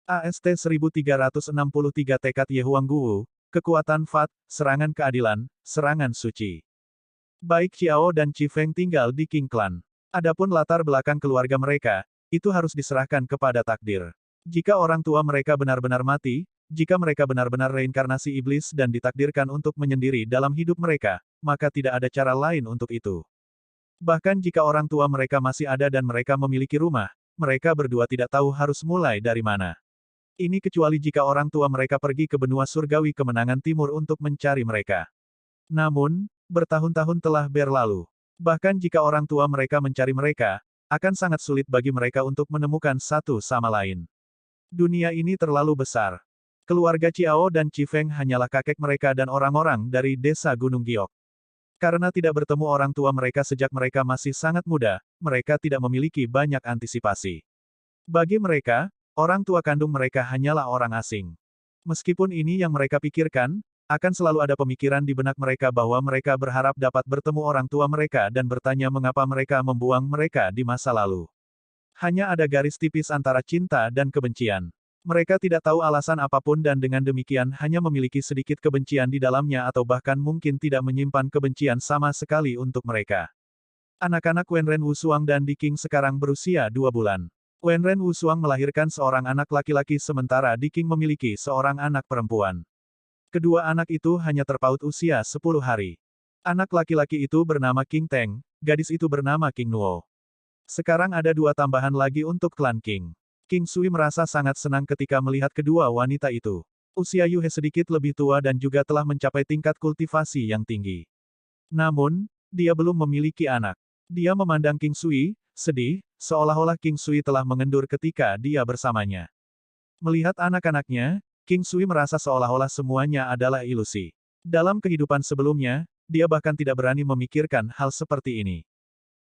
AST 1363 Tekad Ye Huangguwu, kekuatan Fat, serangan keadilan, serangan suci. Baik Xiao dan Qi Feng tinggal di Qing Clan. Adapun latar belakang keluarga mereka, itu harus diserahkan kepada takdir. Jika orang tua mereka benar-benar mati, jika mereka benar-benar reinkarnasi iblis dan ditakdirkan untuk menyendiri dalam hidup mereka, maka tidak ada cara lain untuk itu. Bahkan jika orang tua mereka masih ada dan mereka memiliki rumah, mereka berdua tidak tahu harus mulai dari mana. Ini kecuali jika orang tua mereka pergi ke benua surgawi kemenangan timur untuk mencari mereka. Namun, bertahun-tahun telah berlalu. Bahkan jika orang tua mereka mencari mereka, akan sangat sulit bagi mereka untuk menemukan satu sama lain. Dunia ini terlalu besar. Keluarga Xiao dan Qi Feng hanyalah kakek mereka dan orang-orang dari desa Gunung Giok. Karena tidak bertemu orang tua mereka sejak mereka masih sangat muda, mereka tidak memiliki banyak antisipasi. Bagi mereka, orang tua kandung mereka hanyalah orang asing. Meskipun ini yang mereka pikirkan, akan selalu ada pemikiran di benak mereka bahwa mereka berharap dapat bertemu orang tua mereka dan bertanya mengapa mereka membuang mereka di masa lalu. Hanya ada garis tipis antara cinta dan kebencian. Mereka tidak tahu alasan apapun dan dengan demikian hanya memiliki sedikit kebencian di dalamnya atau bahkan mungkin tidak menyimpan kebencian sama sekali untuk mereka. Anak-anak Wenren Wusuang dan Di Qing sekarang berusia 2 bulan. Wenren Wusuang melahirkan seorang anak laki-laki sementara Di Qing memiliki seorang anak perempuan. Kedua anak itu hanya terpaut usia 10 hari. Anak laki-laki itu bernama Qing Teng, gadis itu bernama Qing Nuo. Sekarang ada 2 tambahan lagi untuk klan Qing. Qing Sui merasa sangat senang ketika melihat kedua wanita itu. Usia Yuhe sedikit lebih tua dan juga telah mencapai tingkat kultivasi yang tinggi. Namun, dia belum memiliki anak. Dia memandang Qing Sui, sedih, seolah-olah Qing Sui telah mengendur ketika dia bersamanya. Melihat anak-anaknya, Qing Sui merasa seolah-olah semuanya adalah ilusi. Dalam kehidupan sebelumnya, dia bahkan tidak berani memikirkan hal seperti ini.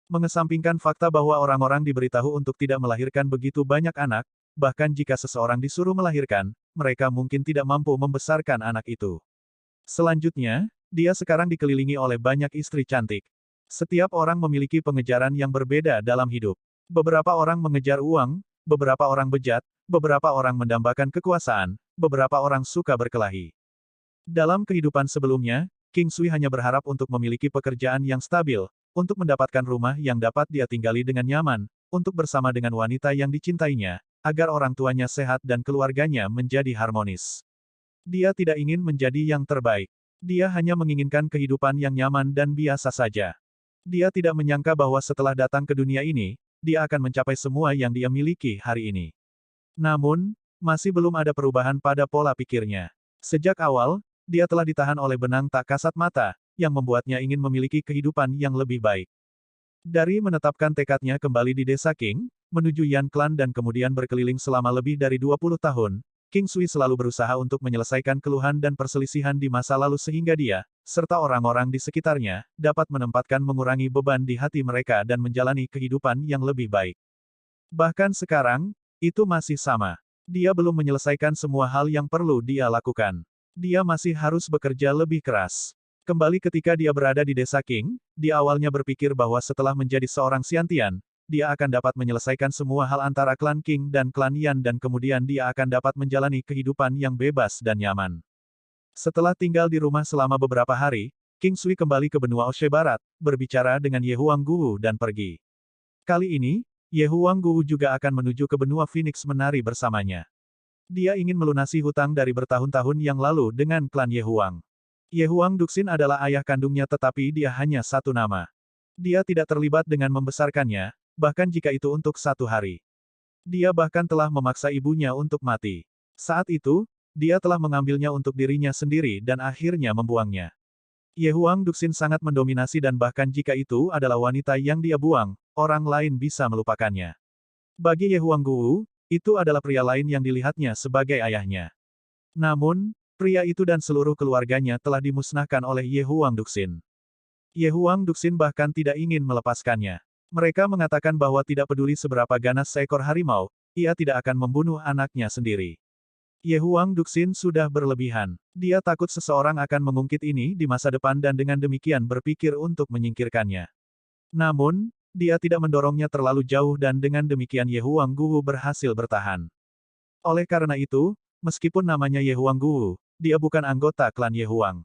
Mengesampingkan fakta bahwa orang-orang diberitahu untuk tidak melahirkan begitu banyak anak, bahkan jika seseorang disuruh melahirkan, mereka mungkin tidak mampu membesarkan anak itu. Selanjutnya, dia sekarang dikelilingi oleh banyak istri cantik. Setiap orang memiliki pengejaran yang berbeda dalam hidup. Beberapa orang mengejar uang, beberapa orang bejat, beberapa orang mendambakan kekuasaan, beberapa orang suka berkelahi. Dalam kehidupan sebelumnya, Qing Sui hanya berharap untuk memiliki pekerjaan yang stabil, untuk mendapatkan rumah yang dapat dia tinggali dengan nyaman, untuk bersama dengan wanita yang dicintainya, agar orang tuanya sehat dan keluarganya menjadi harmonis. Dia tidak ingin menjadi yang terbaik. Dia hanya menginginkan kehidupan yang nyaman dan biasa saja. Dia tidak menyangka bahwa setelah datang ke dunia ini, dia akan mencapai semua yang dia miliki hari ini. Namun, masih belum ada perubahan pada pola pikirnya. Sejak awal, dia telah ditahan oleh benang tak kasat mata, yang membuatnya ingin memiliki kehidupan yang lebih baik. Dari menetapkan tekadnya kembali di desa Qing, menuju Yan Clan dan kemudian berkeliling selama lebih dari 20 tahun, Qing Sui selalu berusaha untuk menyelesaikan keluhan dan perselisihan di masa lalu sehingga dia, serta orang-orang di sekitarnya, dapat menempatkan mengurangi beban di hati mereka dan menjalani kehidupan yang lebih baik. Bahkan sekarang, itu masih sama. Dia belum menyelesaikan semua hal yang perlu dia lakukan. Dia masih harus bekerja lebih keras. Kembali ketika dia berada di desa Qing, dia awalnya berpikir bahwa setelah menjadi seorang Xiantian, dia akan dapat menyelesaikan semua hal antara klan Qing dan klan Yan dan kemudian dia akan dapat menjalani kehidupan yang bebas dan nyaman. Setelah tinggal di rumah selama beberapa hari, Qing Sui kembali ke benua Oshe Barat, berbicara dengan Ye Huangguwu dan pergi. Kali ini, Ye Huangguwu juga akan menuju ke benua Phoenix menari bersamanya. Dia ingin melunasi hutang dari bertahun-tahun yang lalu dengan klan Ye Huang. Ye Huang Duxin adalah ayah kandungnya tetapi dia hanya satu nama. Dia tidak terlibat dengan membesarkannya, bahkan jika itu untuk 1 hari. Dia bahkan telah memaksa ibunya untuk mati. Saat itu, dia telah mengambilnya untuk dirinya sendiri dan akhirnya membuangnya. Ye Huang Duxin sangat mendominasi dan bahkan jika itu adalah wanita yang dia buang, orang lain bisa melupakannya. Bagi Ye Huangguwu, itu adalah pria lain yang dilihatnya sebagai ayahnya. Namun, pria itu dan seluruh keluarganya telah dimusnahkan oleh Ye Huang Duxin. Ye Huang Duxin bahkan tidak ingin melepaskannya. Mereka mengatakan bahwa tidak peduli seberapa ganas seekor harimau, ia tidak akan membunuh anaknya sendiri. Ye Huang Duxin sudah berlebihan. Dia takut seseorang akan mengungkit ini di masa depan dan dengan demikian berpikir untuk menyingkirkannya. Namun, dia tidak mendorongnya terlalu jauh dan dengan demikian Ye Huangguwu berhasil bertahan. Oleh karena itu, meskipun namanya Ye Huangguwu, dia bukan anggota klan Ye Huang.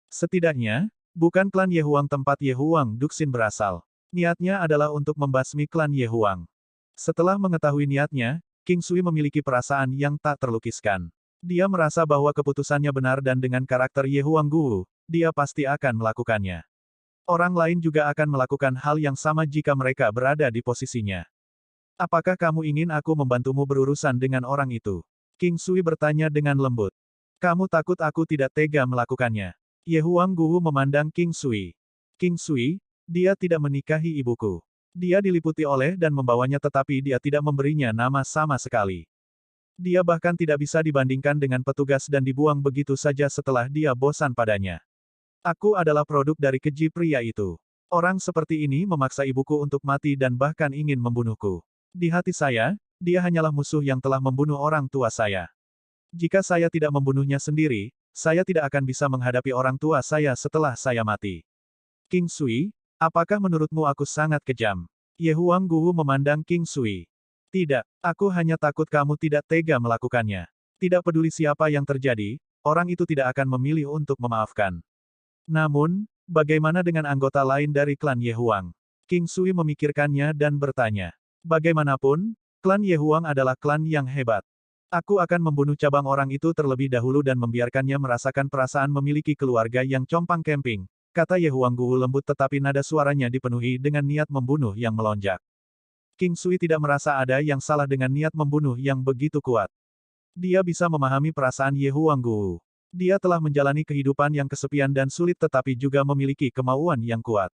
Setidaknya, bukan klan Ye Huang tempat Ye Huang Duxin berasal. Niatnya adalah untuk membasmi klan Ye Huang. Setelah mengetahui niatnya, King Sui memiliki perasaan yang tak terlukiskan. Dia merasa bahwa keputusannya benar dan dengan karakter Ye Huangguwu, dia pasti akan melakukannya. Orang lain juga akan melakukan hal yang sama jika mereka berada di posisinya. Apakah kamu ingin aku membantumu berurusan dengan orang itu? King Sui bertanya dengan lembut. Kamu takut aku tidak tega melakukannya? Ye Huangguwu memandang King Sui. King Sui, dia tidak menikahi ibuku. Dia diliputi oleh dan membawanya tetapi dia tidak memberinya nama sama sekali. Dia bahkan tidak bisa dibandingkan dengan petugas dan dibuang begitu saja setelah dia bosan padanya. Aku adalah produk dari keji pria itu. Orang seperti ini memaksa ibuku untuk mati dan bahkan ingin membunuhku. Di hati saya, dia hanyalah musuh yang telah membunuh orang tua saya. Jika saya tidak membunuhnya sendiri, saya tidak akan bisa menghadapi orang tua saya setelah saya mati. King Sui, apakah menurutmu aku sangat kejam? Ye Huangguwu memandang King Sui. Tidak, aku hanya takut kamu tidak tega melakukannya. Tidak peduli siapa yang terjadi, orang itu tidak akan memilih untuk memaafkan. Namun, bagaimana dengan anggota lain dari klan Ye Huang? King Sui memikirkannya dan bertanya. Bagaimanapun, klan Ye Huang adalah klan yang hebat. Aku akan membunuh cabang orang itu terlebih dahulu dan membiarkannya merasakan perasaan memiliki keluarga yang compang camping, kata Ye Huangguwu lembut tetapi nada suaranya dipenuhi dengan niat membunuh yang melonjak. King Sui tidak merasa ada yang salah dengan niat membunuh yang begitu kuat. Dia bisa memahami perasaan Ye Huangguwu. Dia telah menjalani kehidupan yang kesepian dan sulit tetapi juga memiliki kemauan yang kuat.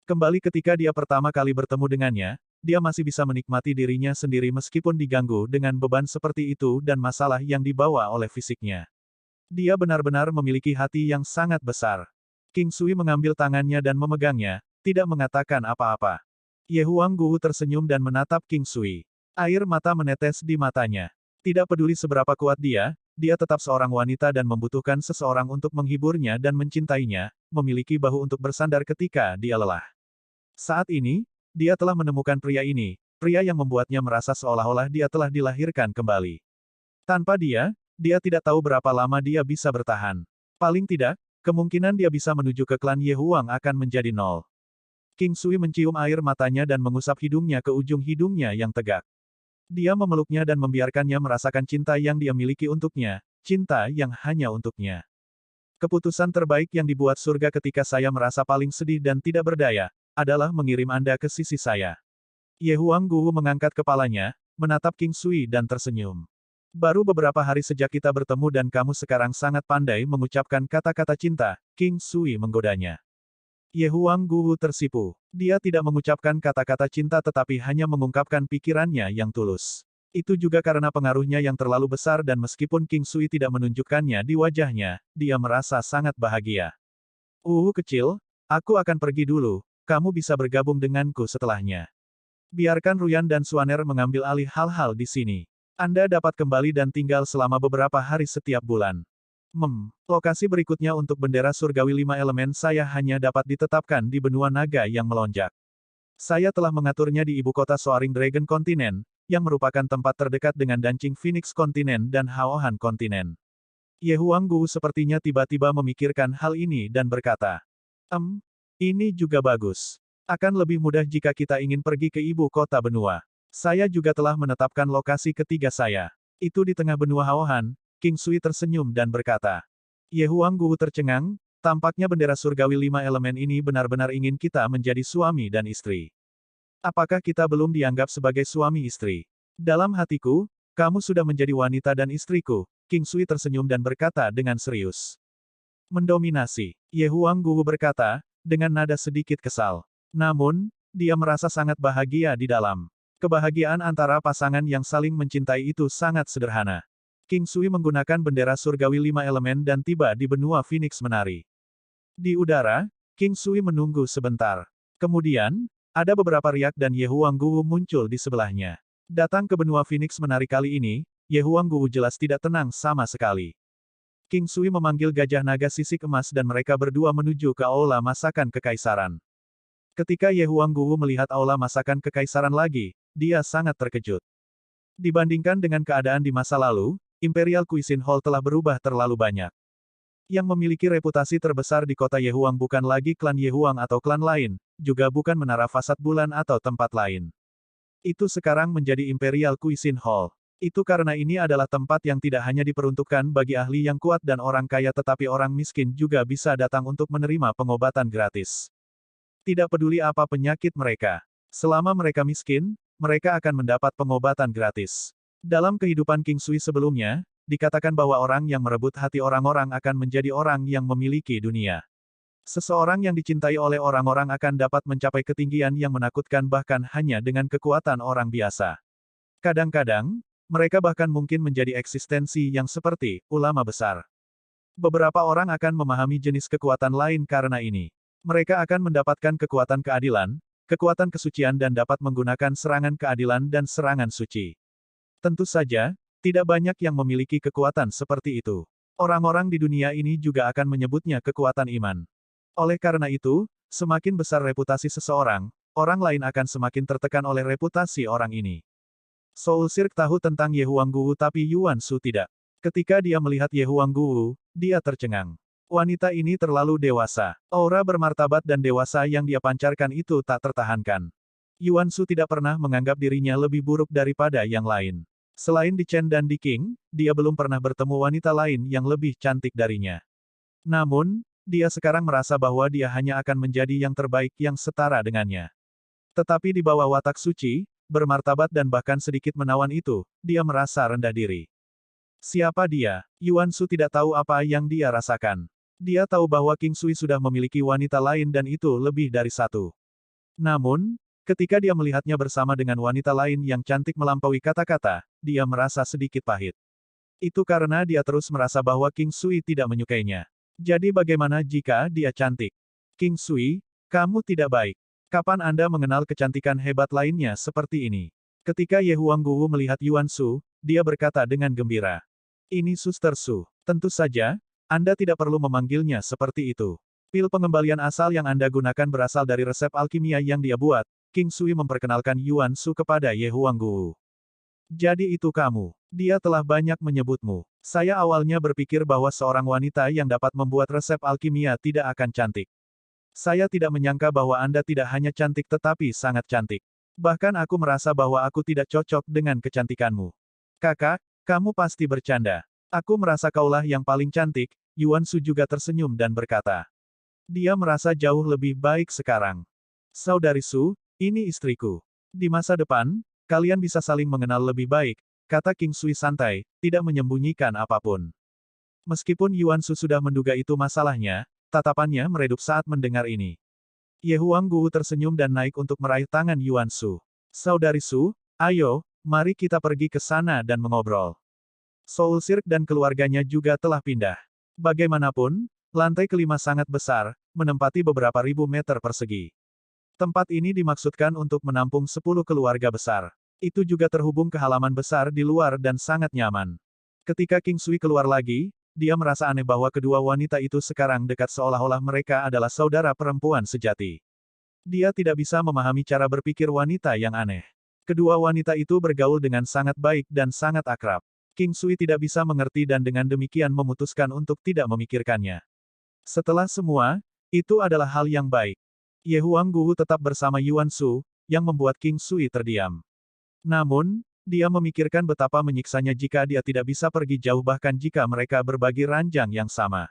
Kembali ketika dia pertama kali bertemu dengannya, dia masih bisa menikmati dirinya sendiri meskipun diganggu dengan beban seperti itu dan masalah yang dibawa oleh fisiknya. Dia benar-benar memiliki hati yang sangat besar. King Sui mengambil tangannya dan memegangnya, tidak mengatakan apa-apa. Ye Huangguwu tersenyum dan menatap King Sui. Air mata menetes di matanya. Tidak peduli seberapa kuat dia tetap seorang wanita dan membutuhkan seseorang untuk menghiburnya dan mencintainya, memiliki bahu untuk bersandar ketika dia lelah. Saat ini, dia telah menemukan pria ini, pria yang membuatnya merasa seolah-olah dia telah dilahirkan kembali. Tanpa dia tidak tahu berapa lama dia bisa bertahan. Paling tidak, kemungkinan dia bisa menuju ke klan Ye Huang akan menjadi nol. King Sui mencium air matanya dan mengusap hidungnya ke ujung hidungnya yang tegak. Dia memeluknya dan membiarkannya merasakan cinta yang dia miliki untuknya, cinta yang hanya untuknya. Keputusan terbaik yang dibuat surga ketika saya merasa paling sedih dan tidak berdaya, adalah mengirim Anda ke sisi saya. Ye Huangguwu mengangkat kepalanya, menatap King Sui dan tersenyum. Baru beberapa hari sejak kita bertemu dan kamu sekarang sangat pandai mengucapkan kata-kata cinta, King Sui menggodanya. Ye Huangguwu tersipu. Dia tidak mengucapkan kata-kata cinta tetapi hanya mengungkapkan pikirannya yang tulus. Itu juga karena pengaruhnya yang terlalu besar dan meskipun King Sui tidak menunjukkannya di wajahnya, dia merasa sangat bahagia. Kecil, aku akan pergi dulu. Kamu bisa bergabung denganku setelahnya. Biarkan Ruyan dan Suaner mengambil alih hal-hal di sini. Anda dapat kembali dan tinggal selama beberapa hari setiap bulan. Lokasi berikutnya untuk bendera surgawi 5 elemen saya hanya dapat ditetapkan di benua naga yang melonjak. Saya telah mengaturnya di ibu kota Soaring Dragon Kontinen, yang merupakan tempat terdekat dengan Dancing Phoenix Kontinen dan Haohan Kontinen. Ye Huangguwu sepertinya tiba-tiba memikirkan hal ini dan berkata, ini juga bagus. Akan lebih mudah jika kita ingin pergi ke ibu kota benua. Saya juga telah menetapkan lokasi ketiga saya. Itu di tengah benua Haohan. King Sui tersenyum dan berkata. Ye Huangguwu tercengang, tampaknya bendera surgawi 5 elemen ini benar-benar ingin kita menjadi suami dan istri. Apakah kita belum dianggap sebagai suami istri? Dalam hatiku, kamu sudah menjadi wanita dan istriku. King Sui tersenyum dan berkata dengan serius. Mendominasi. Ye Huangguwu berkata, dengan nada sedikit kesal. Namun, dia merasa sangat bahagia di dalam. Kebahagiaan antara pasangan yang saling mencintai itu sangat sederhana. King Sui menggunakan bendera surgawi 5 elemen dan tiba di benua Phoenix Menari. Di udara, King Sui menunggu sebentar. Kemudian, ada beberapa riak dan Ye Huangguwu muncul di sebelahnya. Datang ke benua Phoenix Menari kali ini, Ye Huangguwu jelas tidak tenang sama sekali. King Sui memanggil gajah naga sisik emas dan mereka berdua menuju ke aula masakan kekaisaran. Ketika Ye Huangguwu melihat aula masakan kekaisaran lagi, dia sangat terkejut. Dibandingkan dengan keadaan di masa lalu, Imperial Cuisine Hall telah berubah terlalu banyak. Yang memiliki reputasi terbesar di kota Yehuang bukan lagi klan Yehuang atau klan lain, juga bukan menara fasad bulan atau tempat lain. Itu sekarang menjadi Imperial Cuisine Hall. Itu karena ini adalah tempat yang tidak hanya diperuntukkan bagi ahli yang kuat dan orang kaya tetapi orang miskin juga bisa datang untuk menerima pengobatan gratis. Tidak peduli apa penyakit mereka. Selama mereka miskin, mereka akan mendapat pengobatan gratis. Dalam kehidupan King Sui sebelumnya, dikatakan bahwa orang yang merebut hati orang-orang akan menjadi orang yang memiliki dunia. Seseorang yang dicintai oleh orang-orang akan dapat mencapai ketinggian yang menakutkan bahkan hanya dengan kekuatan orang biasa. Kadang-kadang, mereka bahkan mungkin menjadi eksistensi yang seperti ulama besar. Beberapa orang akan memahami jenis kekuatan lain karena ini. Mereka akan mendapatkan kekuatan keadilan, kekuatan kesucian dan dapat menggunakan serangan keadilan dan serangan suci. Tentu saja, tidak banyak yang memiliki kekuatan seperti itu. Orang-orang di dunia ini juga akan menyebutnya kekuatan iman. Oleh karena itu, semakin besar reputasi seseorang, orang lain akan semakin tertekan oleh reputasi orang ini. Soul Sirk tahu tentang Ye Huangguwu tapi Yuan Shu tidak. Ketika dia melihat Ye Huangguwu, dia tercengang. Wanita ini terlalu dewasa. Aura bermartabat dan dewasa yang dia pancarkan itu tak tertahankan. Yuan Shu tidak pernah menganggap dirinya lebih buruk daripada yang lain. Selain di Chen dan di King, dia belum pernah bertemu wanita lain yang lebih cantik darinya. Namun, dia sekarang merasa bahwa dia hanya akan menjadi yang terbaik yang setara dengannya. Tetapi di bawah watak suci, bermartabat dan bahkan sedikit menawan itu, dia merasa rendah diri. Siapa dia? Yuan Shu tidak tahu apa yang dia rasakan. Dia tahu bahwa King Sui sudah memiliki wanita lain dan itu lebih dari satu. Namun, ketika dia melihatnya bersama dengan wanita lain yang cantik melampaui kata-kata, dia merasa sedikit pahit. Itu karena dia terus merasa bahwa King Sui tidak menyukainya. Jadi bagaimana jika dia cantik? King Sui, kamu tidak baik. Kapan Anda mengenal kecantikan hebat lainnya seperti ini? Ketika Ye Huangguwu melihat Yuan Shu, dia berkata dengan gembira. Ini Suster Shu. Tentu saja, Anda tidak perlu memanggilnya seperti itu. Pil pengembalian asal yang Anda gunakan berasal dari resep alkimia yang dia buat. King Sui memperkenalkan Yuan Shu kepada Ye Huangguwu. Jadi itu kamu. Dia telah banyak menyebutmu. Saya awalnya berpikir bahwa seorang wanita yang dapat membuat resep alkimia tidak akan cantik. Saya tidak menyangka bahwa Anda tidak hanya cantik tetapi sangat cantik. Bahkan aku merasa bahwa aku tidak cocok dengan kecantikanmu. Kakak, kamu pasti bercanda. Aku merasa kaulah yang paling cantik. Yuan Shu juga tersenyum dan berkata. Dia merasa jauh lebih baik sekarang. Saudari Shu, ini istriku. Di masa depan, kalian bisa saling mengenal lebih baik, kata King Sui santai, tidak menyembunyikan apapun. Meskipun Yuan Shu sudah menduga itu masalahnya, tatapannya meredup saat mendengar ini. Ye Huangguwu tersenyum dan naik untuk meraih tangan Yuan Shu. Saudari Shu, ayo, mari kita pergi ke sana dan mengobrol. Soul Sirk dan keluarganya juga telah pindah. Bagaimanapun, lantai kelima sangat besar, menempati beberapa ribu meter persegi. Tempat ini dimaksudkan untuk menampung 10 keluarga besar. Itu juga terhubung ke halaman besar di luar dan sangat nyaman. Ketika King Sui keluar lagi, dia merasa aneh bahwa kedua wanita itu sekarang dekat seolah-olah mereka adalah saudara perempuan sejati. Dia tidak bisa memahami cara berpikir wanita yang aneh. Kedua wanita itu bergaul dengan sangat baik dan sangat akrab. King Sui tidak bisa mengerti dan dengan demikian memutuskan untuk tidak memikirkannya. Setelah semua, itu adalah hal yang baik. Ye Huangguwu tetap bersama Yuan Shu, yang membuat King Sui terdiam. Namun, dia memikirkan betapa menyiksanya jika dia tidak bisa pergi jauh bahkan jika mereka berbagi ranjang yang sama.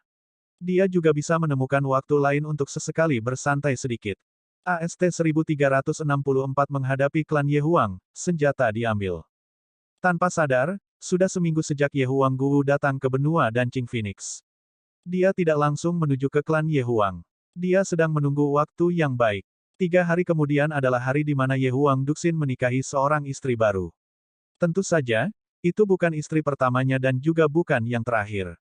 Dia juga bisa menemukan waktu lain untuk sesekali bersantai sedikit. AST 1364 menghadapi klan Ye Huang, senjata diambil. Tanpa sadar, sudah seminggu sejak Ye Huangguwu datang ke benua dan Qing Phoenix. Dia tidak langsung menuju ke klan Ye Huang. Dia sedang menunggu waktu yang baik. 3 hari kemudian adalah hari di mana Ye Huang Duxin menikahi seorang istri baru. Tentu saja, itu bukan istri pertamanya dan juga bukan yang terakhir.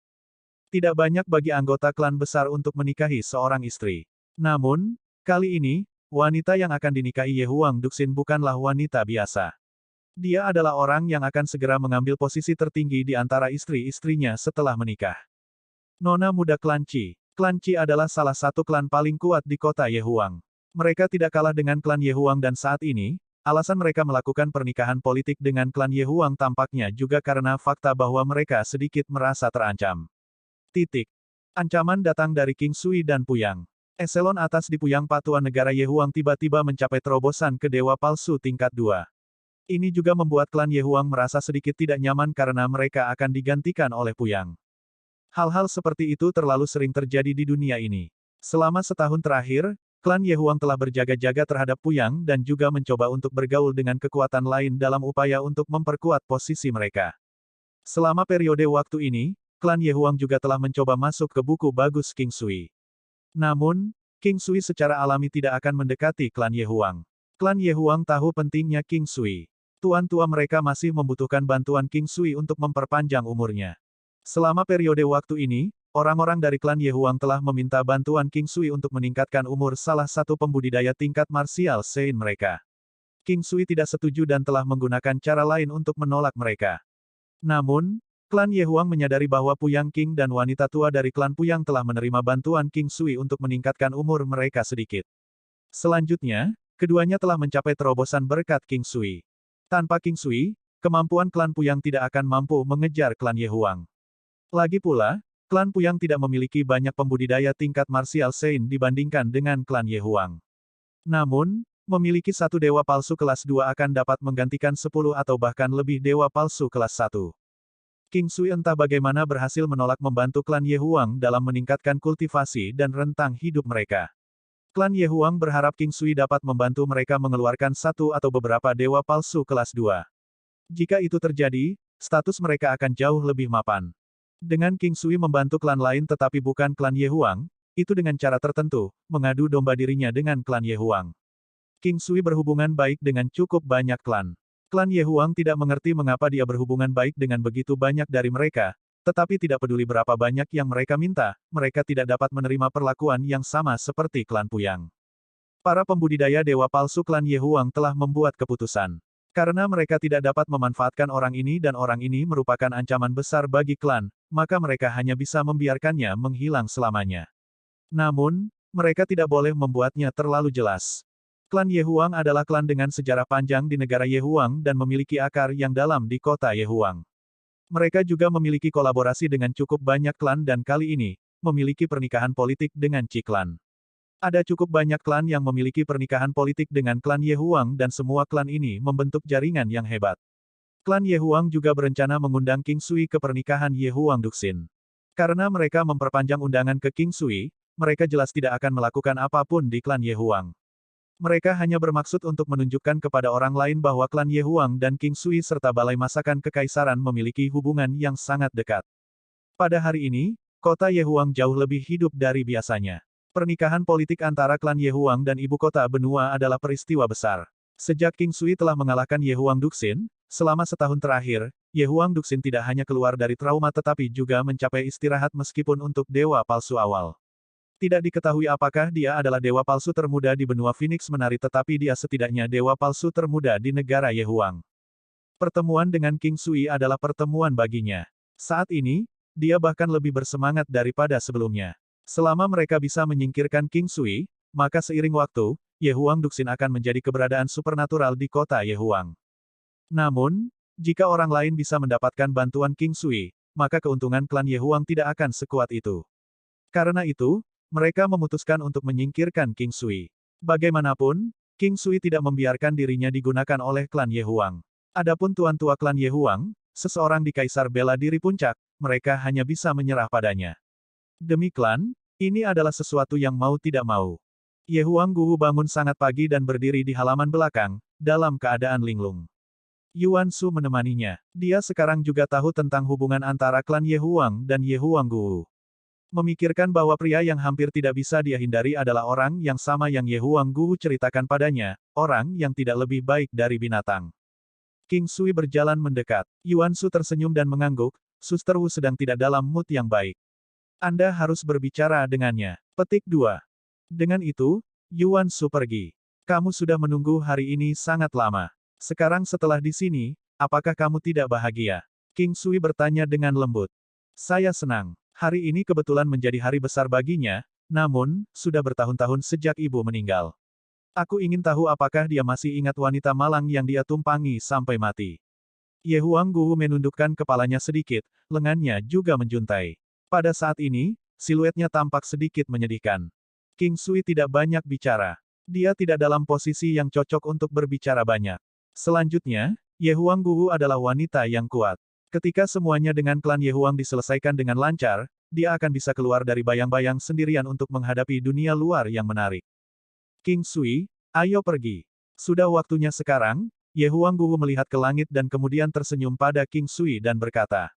Tidak banyak bagi anggota klan besar untuk menikahi seorang istri. Namun, kali ini, wanita yang akan dinikahi Ye Huang Duxin bukanlah wanita biasa. Dia adalah orang yang akan segera mengambil posisi tertinggi di antara istri-istrinya setelah menikah. Nona muda klan Qi. Klan Qi adalah salah satu klan paling kuat di kota Ye Huang. Mereka tidak kalah dengan klan Ye Huang dan saat ini, Alasan mereka melakukan pernikahan politik dengan klan Ye Huang tampaknya juga karena fakta bahwa mereka sedikit merasa terancam. Titik. Ancaman datang dari King Sui dan Puyang. Eselon atas di Puyang Patuan Negara Ye Huang tiba-tiba mencapai terobosan ke Dewa Palsu tingkat 2. Ini juga membuat klan Ye Huang merasa sedikit tidak nyaman karena mereka akan digantikan oleh Puyang. Hal-hal seperti itu terlalu sering terjadi di dunia ini. Selama setahun terakhir, klan Ye Huang telah berjaga-jaga terhadap Puyang dan juga mencoba untuk bergaul dengan kekuatan lain dalam upaya untuk memperkuat posisi mereka. Selama periode waktu ini, klan Ye Huang juga telah mencoba masuk ke buku bagus King Sui. Namun, King Sui secara alami tidak akan mendekati klan Ye Huang. Klan Ye Huang tahu pentingnya King Sui. Tuan tua mereka masih membutuhkan bantuan King Sui untuk memperpanjang umurnya. Selama periode waktu ini, orang-orang dari klan Ye Huang telah meminta bantuan King Sui untuk meningkatkan umur salah satu pembudidaya tingkat martial Sein mereka. King Sui tidak setuju dan telah menggunakan cara lain untuk menolak mereka. Namun, klan Ye Huang menyadari bahwa Puyang King dan wanita tua dari klan Puyang telah menerima bantuan King Sui untuk meningkatkan umur mereka sedikit. Selanjutnya, keduanya telah mencapai terobosan berkat King Sui. Tanpa King Sui, kemampuan klan Puyang tidak akan mampu mengejar klan Ye Huang. Lagi pula, klan Puyang tidak memiliki banyak pembudidaya tingkat martial Sein dibandingkan dengan klan Ye Huang. Namun, memiliki satu dewa palsu kelas 2 akan dapat menggantikan 10 atau bahkan lebih dewa palsu kelas 1. King Sui entah bagaimana berhasil menolak membantu klan Ye Huang dalam meningkatkan kultivasi dan rentang hidup mereka. Klan Ye Huang berharap King Sui dapat membantu mereka mengeluarkan satu atau beberapa dewa palsu kelas 2. Jika itu terjadi, status mereka akan jauh lebih mapan. Dengan King Sui membantu klan lain tetapi bukan klan Ye Huang, itu dengan cara tertentu, mengadu domba dirinya dengan klan Ye Huang. King Sui berhubungan baik dengan cukup banyak klan. Klan Ye Huang tidak mengerti mengapa dia berhubungan baik dengan begitu banyak dari mereka, tetapi tidak peduli berapa banyak yang mereka minta, mereka tidak dapat menerima perlakuan yang sama seperti klan Puyang. Para pembudidaya dewa palsu klan Ye Huang telah membuat keputusan. Karena mereka tidak dapat memanfaatkan orang ini dan orang ini merupakan ancaman besar bagi klan, maka mereka hanya bisa membiarkannya menghilang selamanya. Namun, mereka tidak boleh membuatnya terlalu jelas. Klan Ye Huang adalah klan dengan sejarah panjang di negara Ye Huang dan memiliki akar yang dalam di kota Ye Huang. Mereka juga memiliki kolaborasi dengan cukup banyak klan dan kali ini, memiliki pernikahan politik dengan Qi Klan. Ada cukup banyak klan yang memiliki pernikahan politik dengan klan Ye Huang dan semua klan ini membentuk jaringan yang hebat. Klan Ye Huang juga berencana mengundang King Sui ke pernikahan Ye Huang Duxin. Karena mereka memperpanjang undangan ke King Sui, mereka jelas tidak akan melakukan apapun di klan Ye Huang. Mereka hanya bermaksud untuk menunjukkan kepada orang lain bahwa klan Ye Huang dan King Sui serta Balai Masakan Kekaisaran memiliki hubungan yang sangat dekat. Pada hari ini, kota Ye Huang jauh lebih hidup dari biasanya. Pernikahan politik antara klan Ye Huang dan ibu kota benua adalah peristiwa besar. Sejak King Sui telah mengalahkan Ye Huang Duxin, selama setahun terakhir, Ye Huang Duxin tidak hanya keluar dari trauma tetapi juga mencapai istirahat meskipun untuk dewa palsu awal. Tidak diketahui apakah dia adalah dewa palsu termuda di benua Phoenix Menari tetapi dia setidaknya dewa palsu termuda di negara Ye Huang. Pertemuan dengan King Sui adalah pertemuan baginya. Saat ini, dia bahkan lebih bersemangat daripada sebelumnya. Selama mereka bisa menyingkirkan King Sui, maka seiring waktu, Ye Huang Duxin akan menjadi keberadaan supernatural di kota Ye Huang. Namun, jika orang lain bisa mendapatkan bantuan King Sui, maka keuntungan klan Ye Huang tidak akan sekuat itu. Karena itu, mereka memutuskan untuk menyingkirkan King Sui. Bagaimanapun, King Sui tidak membiarkan dirinya digunakan oleh klan Ye Huang. Adapun tuan tua klan Ye Huang, seseorang di Kaisar Bela Diri Puncak, mereka hanya bisa menyerah padanya. Demi klan, ini adalah sesuatu yang mau tidak mau. Ye Huang Guwu bangun sangat pagi dan berdiri di halaman belakang, dalam keadaan linglung. Yuan Shu menemaninya. Dia sekarang juga tahu tentang hubungan antara klan Ye Huang dan Ye Huang Guwu. Memikirkan bahwa pria yang hampir tidak bisa dia hindari adalah orang yang sama yang Ye Huang Guwu ceritakan padanya, orang yang tidak lebih baik dari binatang. King Sui berjalan mendekat. Yuan Shu tersenyum dan mengangguk, Suster Wu sedang tidak dalam mood yang baik. Anda harus berbicara dengannya. Petik 2. Dengan itu, Yuan Shu pergi. Kamu sudah menunggu hari ini sangat lama. Sekarang setelah di sini, apakah kamu tidak bahagia? King Sui bertanya dengan lembut. Saya senang. Hari ini kebetulan menjadi hari besar baginya, namun, sudah bertahun-tahun sejak ibu meninggal. Aku ingin tahu apakah dia masih ingat wanita malang yang dia tumpangi sampai mati. Ye Huanggu menundukkan kepalanya sedikit, lengannya juga menjuntai. Pada saat ini, siluetnya tampak sedikit menyedihkan. King Sui tidak banyak bicara. Dia tidak dalam posisi yang cocok untuk berbicara banyak. Selanjutnya, Ye Huanggu adalah wanita yang kuat. Ketika semuanya dengan klan Ye Huang diselesaikan dengan lancar, dia akan bisa keluar dari bayang-bayang sendirian untuk menghadapi dunia luar yang menarik. King Sui, ayo pergi. Sudah waktunya sekarang. Ye Huanggu melihat ke langit dan kemudian tersenyum pada King Sui dan berkata,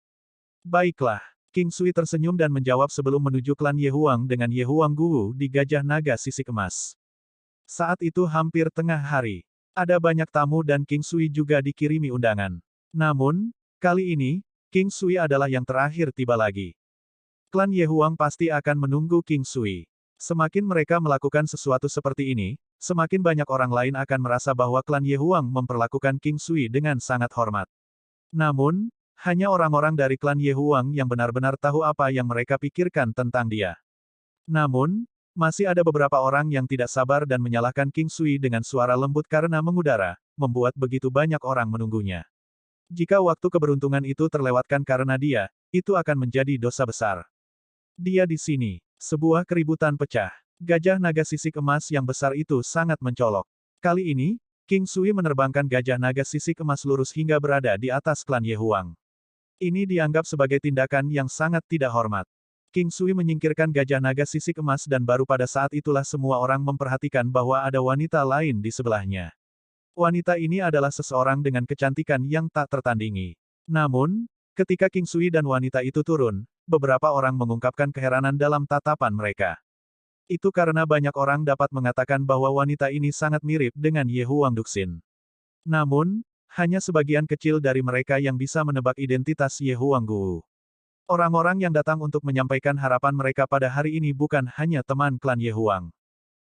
baiklah. King Sui tersenyum dan menjawab sebelum menuju klan Ye Huang dengan Ye Huanggu di Gajah Naga Sisik Emas. Saat itu hampir tengah hari. Ada banyak tamu dan King Sui juga dikirimi undangan. Namun, kali ini, King Sui adalah yang terakhir tiba lagi. Klan Ye Huang pasti akan menunggu King Sui. Semakin mereka melakukan sesuatu seperti ini, semakin banyak orang lain akan merasa bahwa klan Ye Huang memperlakukan King Sui dengan sangat hormat. Namun, hanya orang-orang dari klan Ye Huang yang benar-benar tahu apa yang mereka pikirkan tentang dia. Namun, masih ada beberapa orang yang tidak sabar dan menyalahkan King Sui dengan suara lembut karena mengudara, membuat begitu banyak orang menunggunya. Jika waktu keberuntungan itu terlewatkan karena dia, itu akan menjadi dosa besar. Dia di sini. Sebuah keributan pecah. Gajah naga sisik emas yang besar itu sangat mencolok. Kali ini, King Sui menerbangkan gajah naga sisik emas lurus hingga berada di atas klan Ye Huang. Ini dianggap sebagai tindakan yang sangat tidak hormat. King Sui menyingkirkan gajah naga sisik emas dan baru pada saat itulah semua orang memperhatikan bahwa ada wanita lain di sebelahnya. Wanita ini adalah seseorang dengan kecantikan yang tak tertandingi. Namun, ketika King Sui dan wanita itu turun, beberapa orang mengungkapkan keheranan dalam tatapan mereka. Itu karena banyak orang dapat mengatakan bahwa wanita ini sangat mirip dengan Ye Huang Duxin. Namun, hanya sebagian kecil dari mereka yang bisa menebak identitas Ye Huanggu. Orang-orang yang datang untuk menyampaikan harapan mereka pada hari ini bukan hanya teman klan Ye Huang.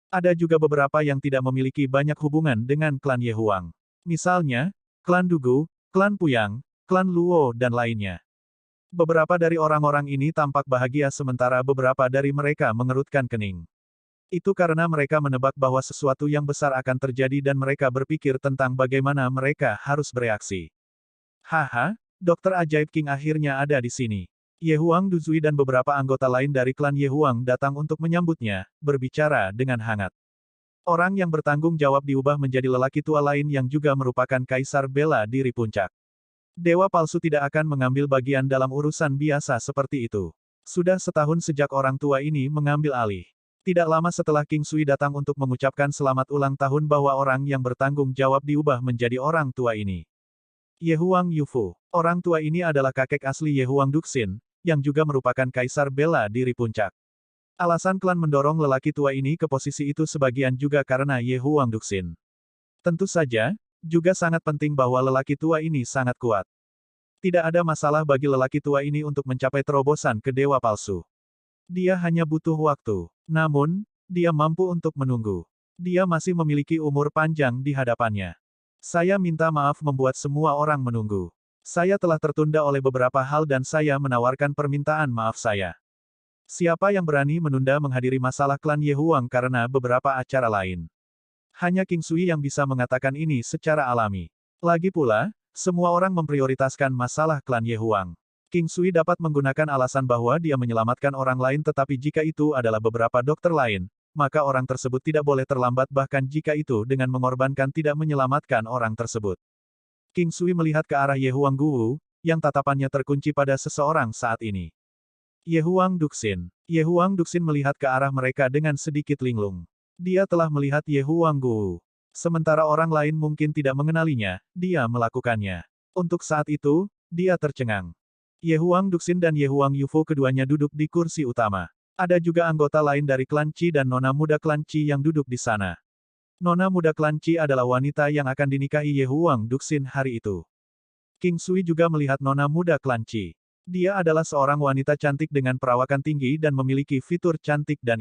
Ada juga beberapa yang tidak memiliki banyak hubungan dengan klan Ye Huang. Misalnya, klan Dugu, klan Puyang, klan Luo dan lainnya. Beberapa dari orang-orang ini tampak bahagia sementara beberapa dari mereka mengerutkan kening. Itu karena mereka menebak bahwa sesuatu yang besar akan terjadi dan mereka berpikir tentang bagaimana mereka harus bereaksi. Haha, Dokter Ajaib King akhirnya ada di sini. Ye Huang Duzui dan beberapa anggota lain dari klan Ye Huang datang untuk menyambutnya, berbicara dengan hangat. Orang yang bertanggung jawab diubah menjadi lelaki tua lain yang juga merupakan kaisar bela diri puncak. Dewa palsu tidak akan mengambil bagian dalam urusan biasa seperti itu. Sudah setahun sejak orang tua ini mengambil alih. Tidak lama setelah King Sui datang untuk mengucapkan selamat ulang tahun bahwa orang yang bertanggung jawab diubah menjadi orang tua ini. Ye Huang Yufu. Orang tua ini adalah kakek asli Ye Huang Duxin, yang juga merupakan kaisar bela diri puncak. Alasan klan mendorong lelaki tua ini ke posisi itu sebagian juga karena Ye Huang Duxin. Tentu saja, juga sangat penting bahwa lelaki tua ini sangat kuat. Tidak ada masalah bagi lelaki tua ini untuk mencapai terobosan ke dewa palsu. Dia hanya butuh waktu. Namun, dia mampu untuk menunggu. Dia masih memiliki umur panjang di hadapannya. Saya minta maaf membuat semua orang menunggu. Saya telah tertunda oleh beberapa hal dan saya menawarkan permintaan maaf saya. Siapa yang berani menunda menghadiri masalah klan Ye Huang karena beberapa acara lain? Hanya King Sui yang bisa mengatakan ini secara alami. Lagi pula, semua orang memprioritaskan masalah klan Ye Huang. King Sui dapat menggunakan alasan bahwa dia menyelamatkan orang lain tetapi jika itu adalah beberapa dokter lain, maka orang tersebut tidak boleh terlambat bahkan jika itu dengan mengorbankan tidak menyelamatkan orang tersebut. King Sui melihat ke arah Ye Huanggu, yang tatapannya terkunci pada seseorang saat ini. Ye Huang Duxin. Ye Huang Duxin melihat ke arah mereka dengan sedikit linglung. Dia telah melihat Ye Huanggu. Sementara orang lain mungkin tidak mengenalinya, dia melakukannya. Untuk saat itu, dia tercengang. Ye Huang Duxin dan Ye Huang Yufu keduanya duduk di kursi utama. Ada juga anggota lain dari klan Qi dan nona muda klan Qi yang duduk di sana. Nona muda klan Qi adalah wanita yang akan dinikahi Ye Huang Duxin hari itu. King Sui juga melihat nona muda klan Qi. Dia adalah seorang wanita cantik dengan perawakan tinggi dan memiliki fitur cantik dan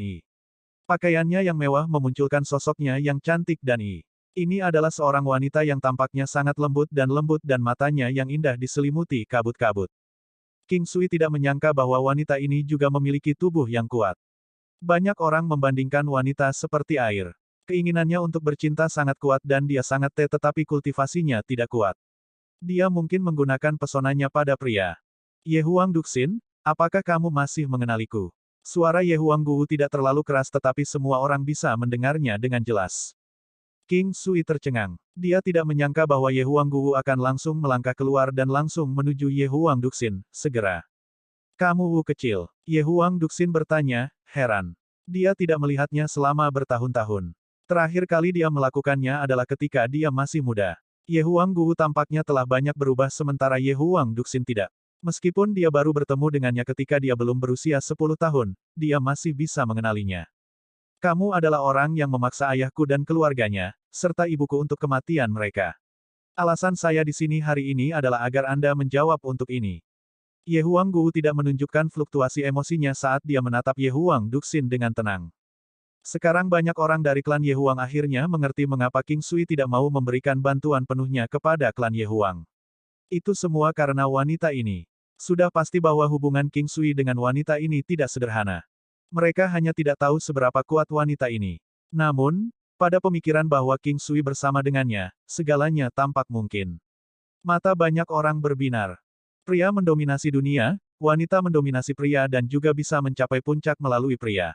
pakaiannya yang mewah memunculkan sosoknya yang cantik dan ini adalah seorang wanita yang tampaknya sangat lembut dan matanya yang indah diselimuti kabut-kabut. King Sui tidak menyangka bahwa wanita ini juga memiliki tubuh yang kuat. Banyak orang membandingkan wanita seperti air. Keinginannya untuk bercinta sangat kuat dan dia sangat tetapi kultivasinya tidak kuat. Dia mungkin menggunakan pesonanya pada pria. Ye Huang Duxin, apakah kamu masih mengenaliku? Suara Ye Huang Guwu tidak terlalu keras tetapi semua orang bisa mendengarnya dengan jelas. King Sui tercengang. Dia tidak menyangka bahwa Ye Huang Guwu akan langsung melangkah keluar dan langsung menuju Ye Huang Duxin, segera. Kamu Wu kecil. Ye Huang Duxin bertanya, heran. Dia tidak melihatnya selama bertahun-tahun. Terakhir kali dia melakukannya adalah ketika dia masih muda. Ye Huang Guwu tampaknya telah banyak berubah sementara Ye Huang Duxin tidak. Meskipun dia baru bertemu dengannya ketika dia belum berusia 10 tahun, dia masih bisa mengenalinya. Kamu adalah orang yang memaksa ayahku dan keluarganya, serta ibuku untuk kematian mereka. Alasan saya di sini hari ini adalah agar Anda menjawab untuk ini. Ye Huang Guwu tidak menunjukkan fluktuasi emosinya saat dia menatap Ye Huang Duxin dengan tenang. Sekarang banyak orang dari klan Ye Huang akhirnya mengerti mengapa King Sui tidak mau memberikan bantuan penuhnya kepada klan Ye Huang. Itu semua karena wanita ini. Sudah pasti bahwa hubungan King Sui dengan wanita ini tidak sederhana. Mereka hanya tidak tahu seberapa kuat wanita ini. Namun, pada pemikiran bahwa King Sui bersama dengannya, segalanya tampak mungkin. Mata banyak orang berbinar. Pria mendominasi dunia, wanita mendominasi pria dan juga bisa mencapai puncak melalui pria.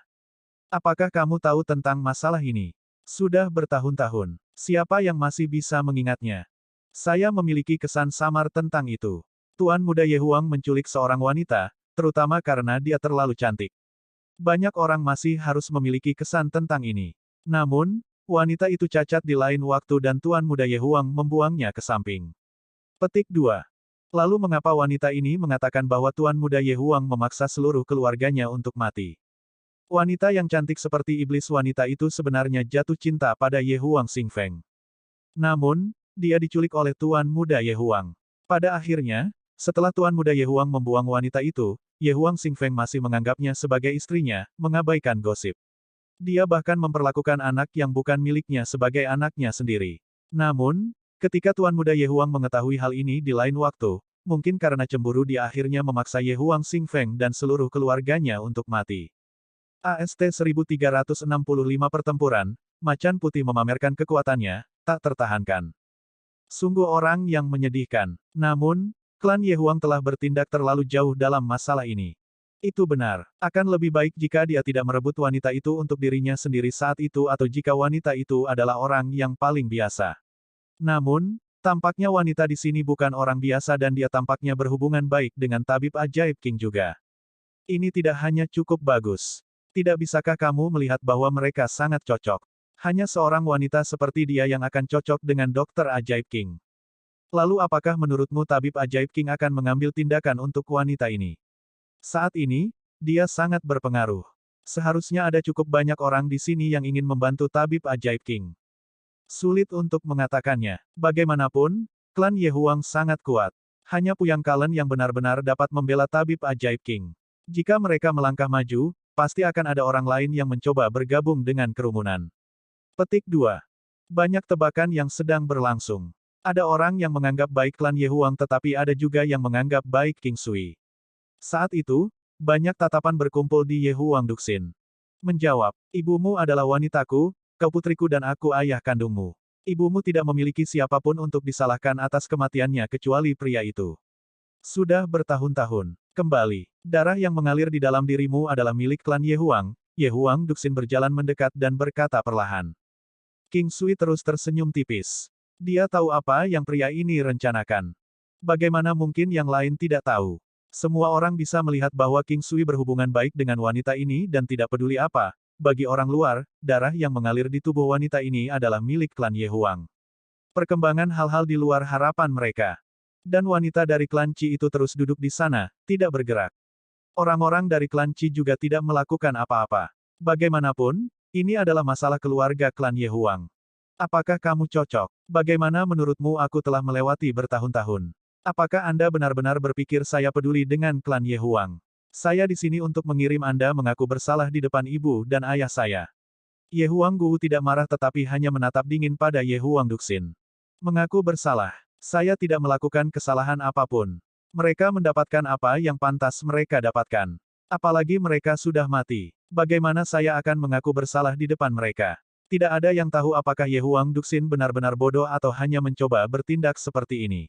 Apakah kamu tahu tentang masalah ini? Sudah bertahun-tahun. Siapa yang masih bisa mengingatnya? Saya memiliki kesan samar tentang itu. Tuan Muda Ye Huang menculik seorang wanita, terutama karena dia terlalu cantik. Banyak orang masih harus memiliki kesan tentang ini. Namun, wanita itu cacat di lain waktu dan Tuan Muda Ye Huang membuangnya ke samping. Petik 2. Lalu mengapa wanita ini mengatakan bahwa Tuan Muda Ye Huang memaksa seluruh keluarganya untuk mati? Wanita yang cantik seperti iblis wanita itu sebenarnya jatuh cinta pada Ye Huang Xingfeng. Namun, dia diculik oleh Tuan Muda Ye Huang. Pada akhirnya, setelah Tuan Muda Ye Huang membuang wanita itu, Ye Huang Xingfeng masih menganggapnya sebagai istrinya, mengabaikan gosip. Dia bahkan memperlakukan anak yang bukan miliknya sebagai anaknya sendiri. Namun, ketika Tuan Muda Ye Huang mengetahui hal ini di lain waktu, mungkin karena cemburu dia akhirnya memaksa Ye Huang Xingfeng dan seluruh keluarganya untuk mati. AST 1365 Pertempuran, Macan Putih memamerkan kekuatannya, tak tertahankan. Sungguh orang yang menyedihkan. Namun, klan Ye Huang telah bertindak terlalu jauh dalam masalah ini. Itu benar. Akan lebih baik jika dia tidak merebut wanita itu untuk dirinya sendiri saat itu atau jika wanita itu adalah orang yang paling biasa. Namun, tampaknya wanita di sini bukan orang biasa dan dia tampaknya berhubungan baik dengan tabib ajaib King juga. Ini tidak hanya cukup bagus. Tidak bisakah kamu melihat bahwa mereka sangat cocok? Hanya seorang wanita seperti dia yang akan cocok dengan dokter ajaib King. Lalu apakah menurutmu tabib ajaib King akan mengambil tindakan untuk wanita ini? Saat ini, dia sangat berpengaruh. Seharusnya ada cukup banyak orang di sini yang ingin membantu tabib ajaib King. Sulit untuk mengatakannya. Bagaimanapun, klan Ye Huang sangat kuat. Hanya Puyang Kalen yang benar-benar dapat membela tabib ajaib King. Jika mereka melangkah maju, pasti akan ada orang lain yang mencoba bergabung dengan kerumunan. Petik 2. Banyak tebakan yang sedang berlangsung. Ada orang yang menganggap baik klan Ye Huang tetapi ada juga yang menganggap baik King Sui. Saat itu, banyak tatapan berkumpul di Ye Huang Duxin. Menjawab, ibumu adalah wanitaku, kau putriku dan aku ayah kandungmu. Ibumu tidak memiliki siapapun untuk disalahkan atas kematiannya kecuali pria itu. Sudah bertahun-tahun. Kembali. Darah yang mengalir di dalam dirimu adalah milik klan Ye Huang. Ye Huang Duxin berjalan mendekat dan berkata perlahan. King Sui terus tersenyum tipis. Dia tahu apa yang pria ini rencanakan. Bagaimana mungkin yang lain tidak tahu? Semua orang bisa melihat bahwa King Sui berhubungan baik dengan wanita ini dan tidak peduli apa. Bagi orang luar, darah yang mengalir di tubuh wanita ini adalah milik klan Ye Huang. Perkembangan hal-hal di luar harapan mereka. Dan wanita dari klan Qi itu terus duduk di sana, tidak bergerak. Orang-orang dari klan Qi juga tidak melakukan apa-apa. Bagaimanapun, ini adalah masalah keluarga klan Ye Huang. Apakah kamu cocok? Bagaimana menurutmu aku telah melewati bertahun-tahun? Apakah Anda benar-benar berpikir saya peduli dengan klan Ye Huang? Saya di sini untuk mengirim Anda mengaku bersalah di depan ibu dan ayah saya. Ye Huang Guwu tidak marah tetapi hanya menatap dingin pada Ye Huang Duxin. Mengaku bersalah. Saya tidak melakukan kesalahan apapun. Mereka mendapatkan apa yang pantas mereka dapatkan. Apalagi mereka sudah mati. Bagaimana saya akan mengaku bersalah di depan mereka? Tidak ada yang tahu apakah Ye Huang Duxin benar-benar bodoh atau hanya mencoba bertindak seperti ini.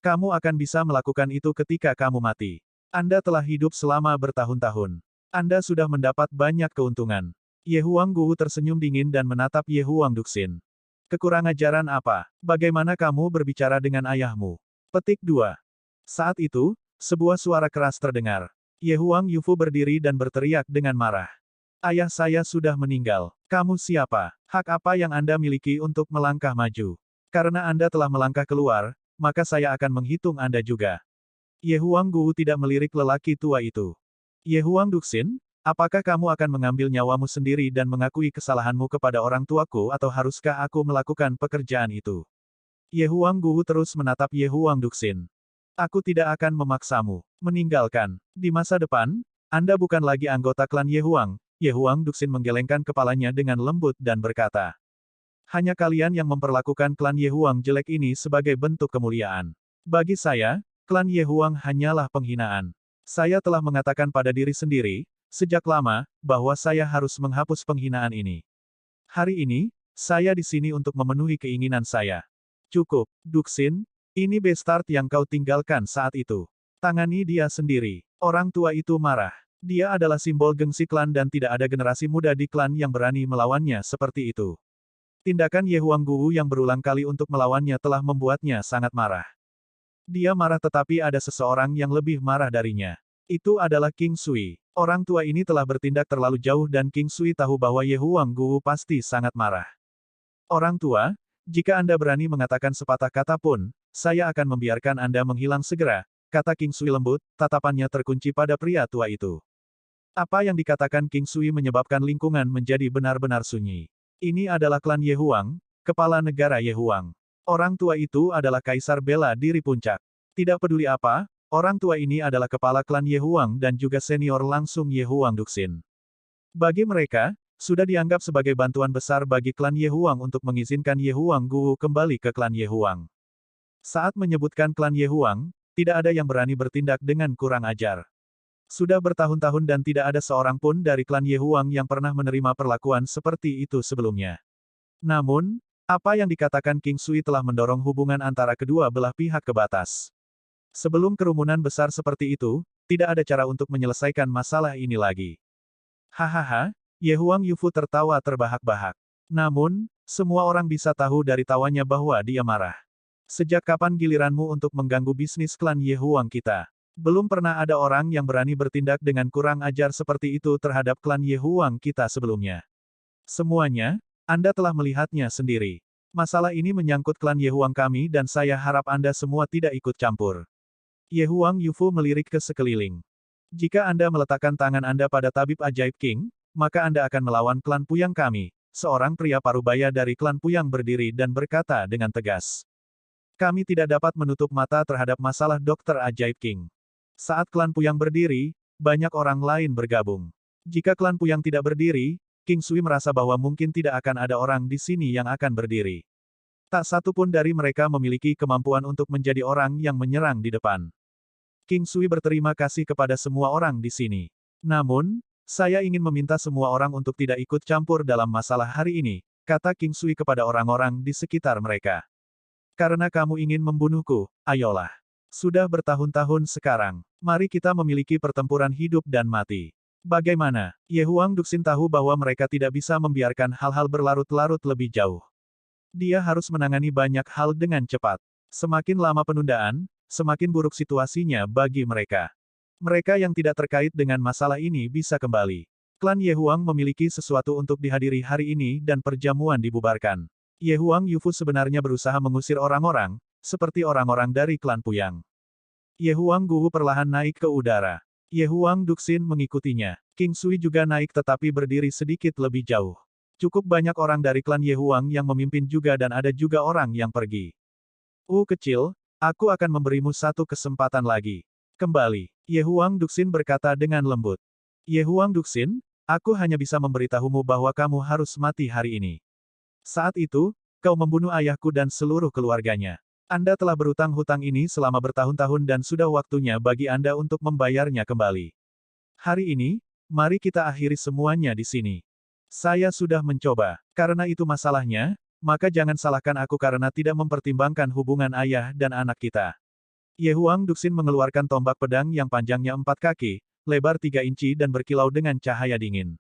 Kamu akan bisa melakukan itu ketika kamu mati. Anda telah hidup selama bertahun-tahun. Anda sudah mendapat banyak keuntungan. Ye Huang Guwu tersenyum dingin dan menatap Ye Huang Duxin. Kekurang ajaran apa? Bagaimana kamu berbicara dengan ayahmu? Petik 2. Saat itu, sebuah suara keras terdengar. Ye Huang Yufu berdiri dan berteriak dengan marah. Ayah saya sudah meninggal. Kamu siapa? Hak apa yang Anda miliki untuk melangkah maju? Karena Anda telah melangkah keluar, maka saya akan menghitung Anda juga. Ye Huang Guwu tidak melirik lelaki tua itu. Ye Huang Duxin, apakah kamu akan mengambil nyawamu sendiri dan mengakui kesalahanmu kepada orang tuaku atau haruskah aku melakukan pekerjaan itu? Ye Huang Guwu terus menatap Ye Huang Duxin. Aku tidak akan memaksamu meninggalkan. Di masa depan, Anda bukan lagi anggota klan Ye Huang. Ye Huang Duxin menggelengkan kepalanya dengan lembut dan berkata. Hanya kalian yang memperlakukan klan Ye Huang jelek ini sebagai bentuk kemuliaan. Bagi saya, klan Ye Huang hanyalah penghinaan. Saya telah mengatakan pada diri sendiri, sejak lama, bahwa saya harus menghapus penghinaan ini. Hari ini, saya di sini untuk memenuhi keinginan saya. Cukup, Duxin, ini bastard yang kau tinggalkan saat itu. Tangani dia sendiri. Orang tua itu marah. Dia adalah simbol gengsi klan dan tidak ada generasi muda di klan yang berani melawannya seperti itu. Tindakan Ye Huang Guwu yang berulang kali untuk melawannya telah membuatnya sangat marah. Dia marah tetapi ada seseorang yang lebih marah darinya. Itu adalah King Sui. Orang tua ini telah bertindak terlalu jauh dan King Sui tahu bahwa Ye Huang Guwu pasti sangat marah. Orang tua, jika Anda berani mengatakan sepatah kata pun, saya akan membiarkan Anda menghilang segera, kata King Sui lembut, tatapannya terkunci pada pria tua itu. Apa yang dikatakan King Sui menyebabkan lingkungan menjadi benar-benar sunyi. Ini adalah klan Ye Huang, kepala negara Ye Huang. Orang tua itu adalah kaisar bela diri puncak. Tidak peduli apa, orang tua ini adalah kepala klan Ye Huang dan juga senior langsung Ye Huang Duxin. Bagi mereka, sudah dianggap sebagai bantuan besar bagi klan Ye Huang untuk mengizinkan Ye Huang Guwu kembali ke klan Ye Huang. Saat menyebutkan klan Ye Huang, tidak ada yang berani bertindak dengan kurang ajar. Sudah bertahun-tahun dan tidak ada seorang pun dari klan Ye Huang yang pernah menerima perlakuan seperti itu sebelumnya. Namun, apa yang dikatakan King Sui telah mendorong hubungan antara kedua belah pihak ke batas. Sebelum kerumunan besar seperti itu, tidak ada cara untuk menyelesaikan masalah ini lagi. Hahaha, Ye Huang Yufu tertawa terbahak-bahak. Namun, semua orang bisa tahu dari tawanya bahwa dia marah. Sejak kapan giliranmu untuk mengganggu bisnis klan Ye Huang kita? Belum pernah ada orang yang berani bertindak dengan kurang ajar seperti itu terhadap klan Ye Huang kita sebelumnya. Semuanya, Anda telah melihatnya sendiri. Masalah ini menyangkut klan Ye Huang kami dan saya harap Anda semua tidak ikut campur. Ye Huang Yufu melirik ke sekeliling. Jika Anda meletakkan tangan Anda pada tabib ajaib King, maka Anda akan melawan klan Puyang kami. Seorang pria parubaya dari klan Puyang berdiri dan berkata dengan tegas. Kami tidak dapat menutup mata terhadap masalah Dokter Ajaib King. Saat klan Puyang berdiri, banyak orang lain bergabung. Jika klan Puyang tidak berdiri, King Sui merasa bahwa mungkin tidak akan ada orang di sini yang akan berdiri. Tak satu pun dari mereka memiliki kemampuan untuk menjadi orang yang menyerang di depan. King Sui berterima kasih kepada semua orang di sini. Namun, saya ingin meminta semua orang untuk tidak ikut campur dalam masalah hari ini, kata King Sui kepada orang-orang di sekitar mereka. Karena kamu ingin membunuhku, ayolah. Sudah bertahun-tahun sekarang, mari kita memiliki pertempuran hidup dan mati. Bagaimana? Ye Huang Duxin tahu bahwa mereka tidak bisa membiarkan hal-hal berlarut-larut lebih jauh. Dia harus menangani banyak hal dengan cepat. Semakin lama penundaan, semakin buruk situasinya bagi mereka. Mereka yang tidak terkait dengan masalah ini bisa kembali. Klan Ye Huang memiliki sesuatu untuk dihadiri hari ini dan perjamuan dibubarkan. Ye Huang Yufu sebenarnya berusaha mengusir orang-orang, seperti orang-orang dari klan Puyang. Ye Huang Guwu perlahan naik ke udara. Ye Huang Duxin mengikutinya. King Sui juga naik tetapi berdiri sedikit lebih jauh. Cukup banyak orang dari klan Ye Huang yang memimpin juga dan ada juga orang yang pergi. Kecil, aku akan memberimu satu kesempatan lagi. Kembali. Ye Huang Duxin berkata dengan lembut. Ye Huang Duxin, aku hanya bisa memberitahumu bahwa kamu harus mati hari ini. Saat itu, kau membunuh ayahku dan seluruh keluarganya. Anda telah berutang hutang ini selama bertahun-tahun dan sudah waktunya bagi Anda untuk membayarnya kembali. Hari ini, mari kita akhiri semuanya di sini. Saya sudah mencoba. Karena itu masalahnya, maka jangan salahkan aku karena tidak mempertimbangkan hubungan ayah dan anak kita. Ye Huang Duxin mengeluarkan tombak pedang yang panjangnya 4 kaki, lebar 3 inci dan berkilau dengan cahaya dingin.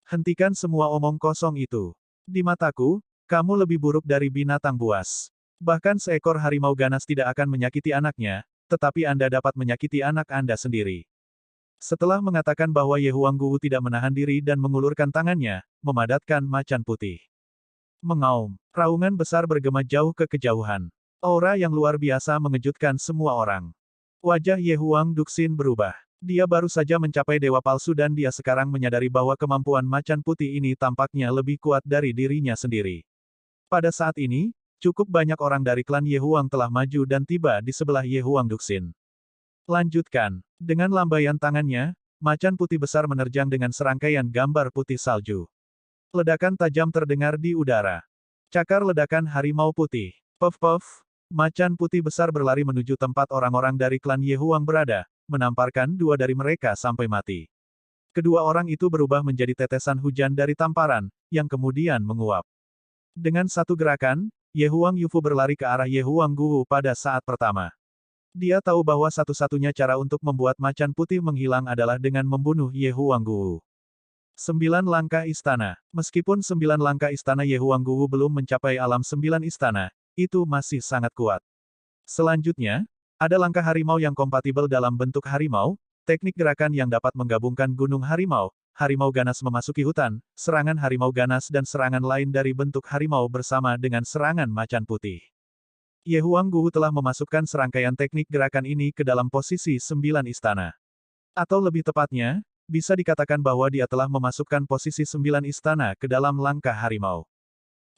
Hentikan semua omong kosong itu. Di mataku, kamu lebih buruk dari binatang buas. Bahkan seekor harimau ganas tidak akan menyakiti anaknya, tetapi Anda dapat menyakiti anak Anda sendiri. Setelah mengatakan bahwa Ye Huangguo tidak menahan diri dan mengulurkan tangannya, memadatkan macan putih. Mengaum, raungan besar bergema jauh ke kejauhan. Aura yang luar biasa mengejutkan semua orang. Wajah Ye Huang Duxin berubah. Dia baru saja mencapai dewa palsu dan dia sekarang menyadari bahwa kemampuan macan putih ini tampaknya lebih kuat dari dirinya sendiri. Pada saat ini, cukup banyak orang dari klan Ye Huang telah maju dan tiba di sebelah Ye Huang Duxin. Lanjutkan. Dengan lambaian tangannya, macan putih besar menerjang dengan serangkaian gambar putih salju. Ledakan tajam terdengar di udara. Cakar ledakan harimau putih. Puff-puff, macan putih besar berlari menuju tempat orang-orang dari klan Ye Huang berada, menamparkan 2 dari mereka sampai mati. Kedua orang itu berubah menjadi tetesan hujan dari tamparan, yang kemudian menguap. Dengan satu gerakan, Ye Huang Yufu berlari ke arah Ye Huangguo pada saat pertama. Dia tahu bahwa satu-satunya cara untuk membuat macan putih menghilang adalah dengan membunuh Ye Huangguo. 9 langkah istana. Meskipun 9 langkah istana Ye Huangguo belum mencapai alam 9 istana, itu masih sangat kuat. Selanjutnya, ada langkah harimau yang kompatibel dalam bentuk harimau, teknik gerakan yang dapat menggabungkan gunung harimau, harimau ganas memasuki hutan, serangan harimau ganas dan serangan lain dari bentuk harimau bersama dengan serangan macan putih. Ye Huangguo telah memasukkan serangkaian teknik gerakan ini ke dalam posisi 9 istana. Atau lebih tepatnya, bisa dikatakan bahwa dia telah memasukkan posisi 9 istana ke dalam langkah harimau.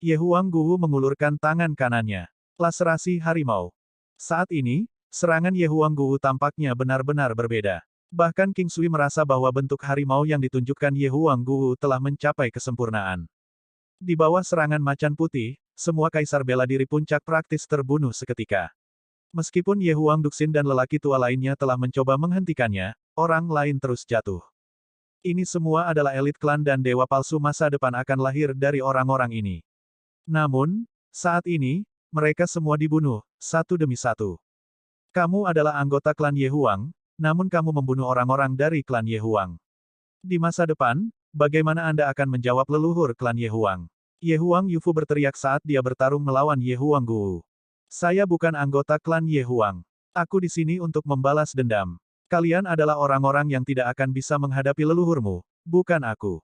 Ye Huangguo mengulurkan tangan kanannya. Laserasi harimau. Saat ini, serangan Ye Huangguo tampaknya benar-benar berbeda. Bahkan King Sui merasa bahwa bentuk harimau yang ditunjukkan Ye Huangguo telah mencapai kesempurnaan. Di bawah serangan macan putih, semua kaisar bela diri puncak praktis terbunuh seketika. Meskipun Ye Huang Duxin dan lelaki tua lainnya telah mencoba menghentikannya, orang lain terus jatuh. Ini semua adalah elit klan dan dewa palsu masa depan akan lahir dari orang-orang ini. Namun, saat ini, mereka semua dibunuh, satu demi satu. Kamu adalah anggota klan Ye Huang, namun kamu membunuh orang-orang dari klan Ye Huang. Di masa depan, bagaimana Anda akan menjawab leluhur klan Ye Huang? Ye Huang Yufu berteriak saat dia bertarung melawan Ye Huangguo. Saya bukan anggota klan Ye Huang. Aku di sini untuk membalas dendam. Kalian adalah orang-orang yang tidak akan bisa menghadapi leluhurmu, bukan aku.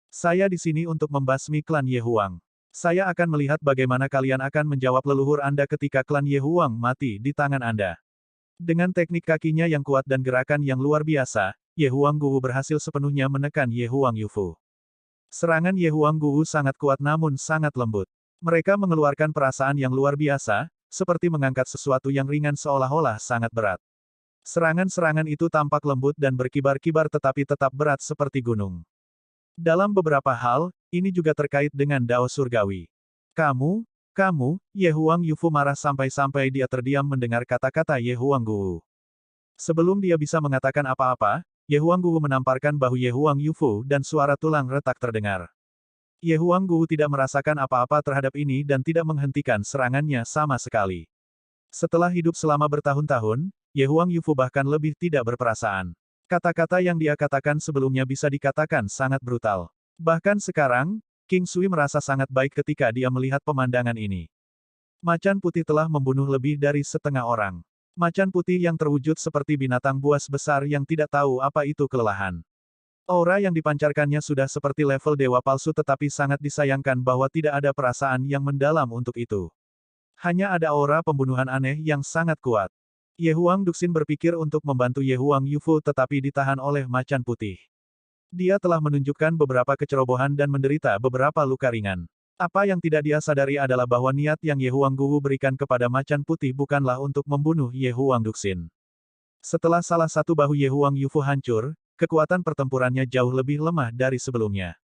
Saya di sini untuk membasmi klan Ye Huang. Saya akan melihat bagaimana kalian akan menjawab leluhur Anda ketika klan Ye Huang mati di tangan Anda. Dengan teknik kakinya yang kuat dan gerakan yang luar biasa, Ye Huangguo berhasil sepenuhnya menekan Ye Huang Yufu. Serangan Ye Huangguo sangat kuat namun sangat lembut. Mereka mengeluarkan perasaan yang luar biasa, seperti mengangkat sesuatu yang ringan seolah-olah sangat berat. Serangan-serangan itu tampak lembut dan berkibar-kibar tetapi tetap berat seperti gunung. Dalam beberapa hal, ini juga terkait dengan Dao Surgawi. Kamu, Ye Huang Yufu marah sampai-sampai dia terdiam mendengar kata-kata Ye Huangguo. Sebelum dia bisa mengatakan apa-apa, Ye Huangguo menamparkan bahu Ye Huang Yufu dan suara tulang retak terdengar. Ye Huangguo tidak merasakan apa-apa terhadap ini dan tidak menghentikan serangannya sama sekali. Setelah hidup selama bertahun-tahun, Ye Huang Yufu bahkan lebih tidak berperasaan. Kata-kata yang dia katakan sebelumnya bisa dikatakan sangat brutal. Bahkan sekarang, King Sui merasa sangat baik ketika dia melihat pemandangan ini. Macan putih telah membunuh lebih dari setengah orang. Macan putih yang terwujud seperti binatang buas besar yang tidak tahu apa itu kelelahan. Aura yang dipancarkannya sudah seperti level dewa palsu tetapi sangat disayangkan bahwa tidak ada perasaan yang mendalam untuk itu. Hanya ada aura pembunuhan aneh yang sangat kuat. Ye Huang Duxin berpikir untuk membantu Ye Huang Yufu tetapi ditahan oleh macan putih. Dia telah menunjukkan beberapa kecerobohan dan menderita beberapa luka ringan. Apa yang tidak dia sadari adalah bahwa niat yang Ye Huangguo berikan kepada macan putih bukanlah untuk membunuh Ye Huang Duxin. Setelah salah satu bahu Ye Huang Yufu hancur, kekuatan pertempurannya jauh lebih lemah dari sebelumnya.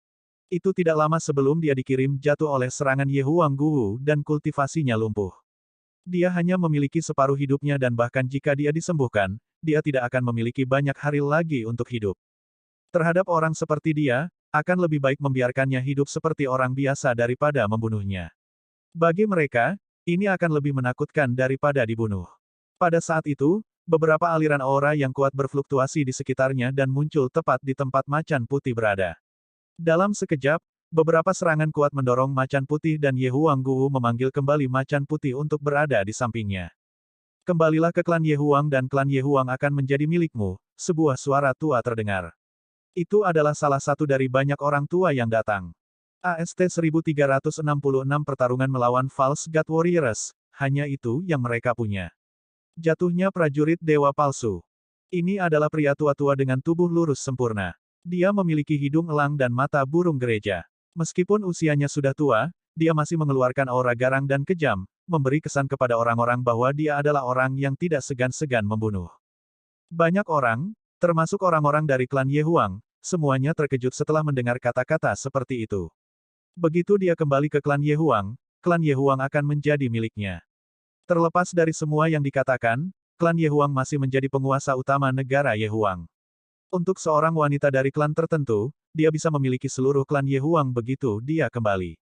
Itu tidak lama sebelum dia dikirim jatuh oleh serangan Ye Huangguo dan kultivasinya lumpuh. Dia hanya memiliki separuh hidupnya dan bahkan jika dia disembuhkan, dia tidak akan memiliki banyak hari lagi untuk hidup. Terhadap orang seperti dia, akan lebih baik membiarkannya hidup seperti orang biasa daripada membunuhnya. Bagi mereka, ini akan lebih menakutkan daripada dibunuh. Pada saat itu, beberapa aliran aura yang kuat berfluktuasi di sekitarnya dan muncul tepat di tempat macan putih berada. Dalam sekejap, beberapa serangan kuat mendorong macan putih dan Ye Huangguo memanggil kembali macan putih untuk berada di sampingnya. Kembalilah ke klan Ye Huang dan klan Ye Huang akan menjadi milikmu, sebuah suara tua terdengar. Itu adalah salah satu dari banyak orang tua yang datang. AST 1366 pertarungan melawan False God Warriors, hanya itu yang mereka punya. Jatuhnya prajurit dewa palsu. Ini adalah pria tua-tua dengan tubuh lurus sempurna. Dia memiliki hidung elang dan mata burung gereja. Meskipun usianya sudah tua, dia masih mengeluarkan aura garang dan kejam, memberi kesan kepada orang-orang bahwa dia adalah orang yang tidak segan-segan membunuh. Banyak orang, termasuk orang-orang dari klan Ye Huang, semuanya terkejut setelah mendengar kata-kata seperti itu. Begitu dia kembali ke klan Ye Huang akan menjadi miliknya. Terlepas dari semua yang dikatakan, klan Ye Huang masih menjadi penguasa utama negara Ye Huang. Untuk seorang wanita dari klan tertentu, dia bisa memiliki seluruh klan Ye Huang begitu dia kembali.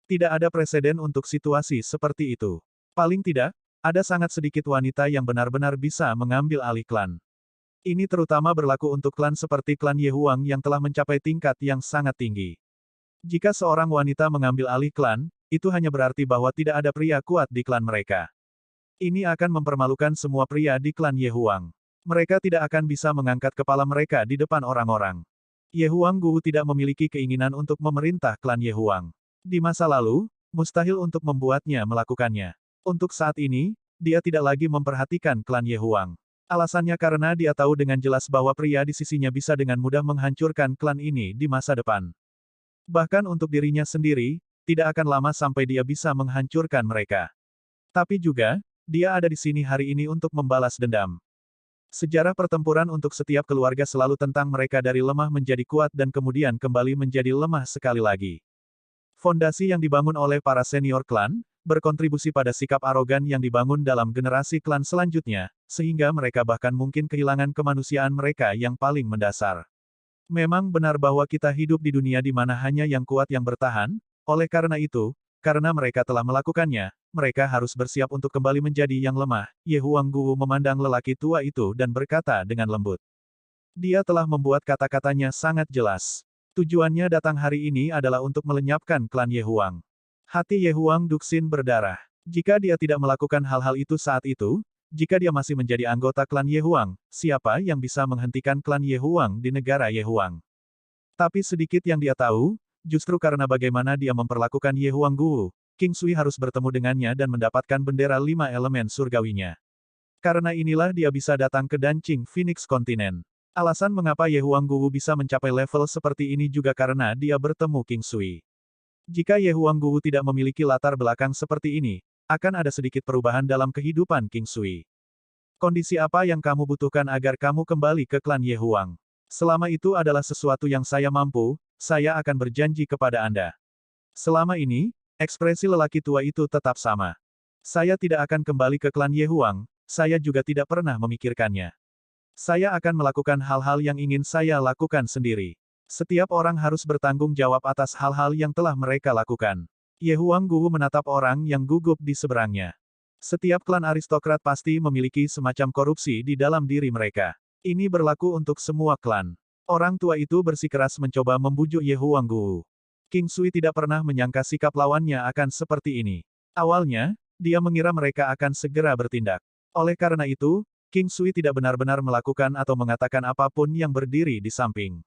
Tidak ada preseden untuk situasi seperti itu. Paling tidak, ada sangat sedikit wanita yang benar-benar bisa mengambil alih klan. Ini terutama berlaku untuk klan seperti klan Ye Huang yang telah mencapai tingkat yang sangat tinggi. Jika seorang wanita mengambil alih klan, itu hanya berarti bahwa tidak ada pria kuat di klan mereka. Ini akan mempermalukan semua pria di klan Ye Huang. Mereka tidak akan bisa mengangkat kepala mereka di depan orang-orang. Ye Huangguo tidak memiliki keinginan untuk memerintah klan Ye Huang. Di masa lalu, mustahil untuk membuatnya melakukannya. Untuk saat ini, dia tidak lagi memperhatikan klan Ye Huang. Alasannya karena dia tahu dengan jelas bahwa pria di sisinya bisa dengan mudah menghancurkan klan ini di masa depan. Bahkan untuk dirinya sendiri, tidak akan lama sampai dia bisa menghancurkan mereka. Tapi juga, dia ada di sini hari ini untuk membalas dendam. Sejarah pertempuran untuk setiap keluarga selalu tentang mereka dari lemah menjadi kuat dan kemudian kembali menjadi lemah sekali lagi. Fondasi yang dibangun oleh para senior klan, berkontribusi pada sikap arogan yang dibangun dalam generasi klan selanjutnya, sehingga mereka bahkan mungkin kehilangan kemanusiaan mereka yang paling mendasar. Memang benar bahwa kita hidup di dunia di mana hanya yang kuat yang bertahan, oleh karena itu, karena mereka telah melakukannya, mereka harus bersiap untuk kembali menjadi yang lemah. Ye Huangguo memandang lelaki tua itu dan berkata dengan lembut. Dia telah membuat kata-katanya sangat jelas. Tujuannya datang hari ini adalah untuk melenyapkan klan Ye Huang. Hati Ye Huang Duxin berdarah. Jika dia tidak melakukan hal-hal itu saat itu, jika dia masih menjadi anggota klan Ye Huang, siapa yang bisa menghentikan klan Ye Huang di negara Ye Huang? Tapi sedikit yang dia tahu, justru karena bagaimana dia memperlakukan Ye Huangguo, King Sui harus bertemu dengannya dan mendapatkan bendera 5 elemen surgawinya. Karena inilah dia bisa datang ke Danqing Phoenix Continent. Alasan mengapa Ye Huangguo bisa mencapai level seperti ini juga karena dia bertemu King Sui. Jika Ye Huangguo tidak memiliki latar belakang seperti ini, akan ada sedikit perubahan dalam kehidupan King Sui. Kondisi apa yang kamu butuhkan agar kamu kembali ke klan Ye Huang? Selama itu adalah sesuatu yang saya mampu, saya akan berjanji kepada Anda. Selama ini, ekspresi lelaki tua itu tetap sama. Saya tidak akan kembali ke klan Ye Huang, saya juga tidak pernah memikirkannya. Saya akan melakukan hal-hal yang ingin saya lakukan sendiri. Setiap orang harus bertanggung jawab atas hal-hal yang telah mereka lakukan. Ye Huangguo menatap orang yang gugup di seberangnya. Setiap klan aristokrat pasti memiliki semacam korupsi di dalam diri mereka. Ini berlaku untuk semua klan. Orang tua itu bersikeras mencoba membujuk Ye Huangguo. King Sui tidak pernah menyangka sikap lawannya akan seperti ini. Awalnya, dia mengira mereka akan segera bertindak. Oleh karena itu, King Sui tidak benar-benar melakukan atau mengatakan apapun yang berdiri di samping.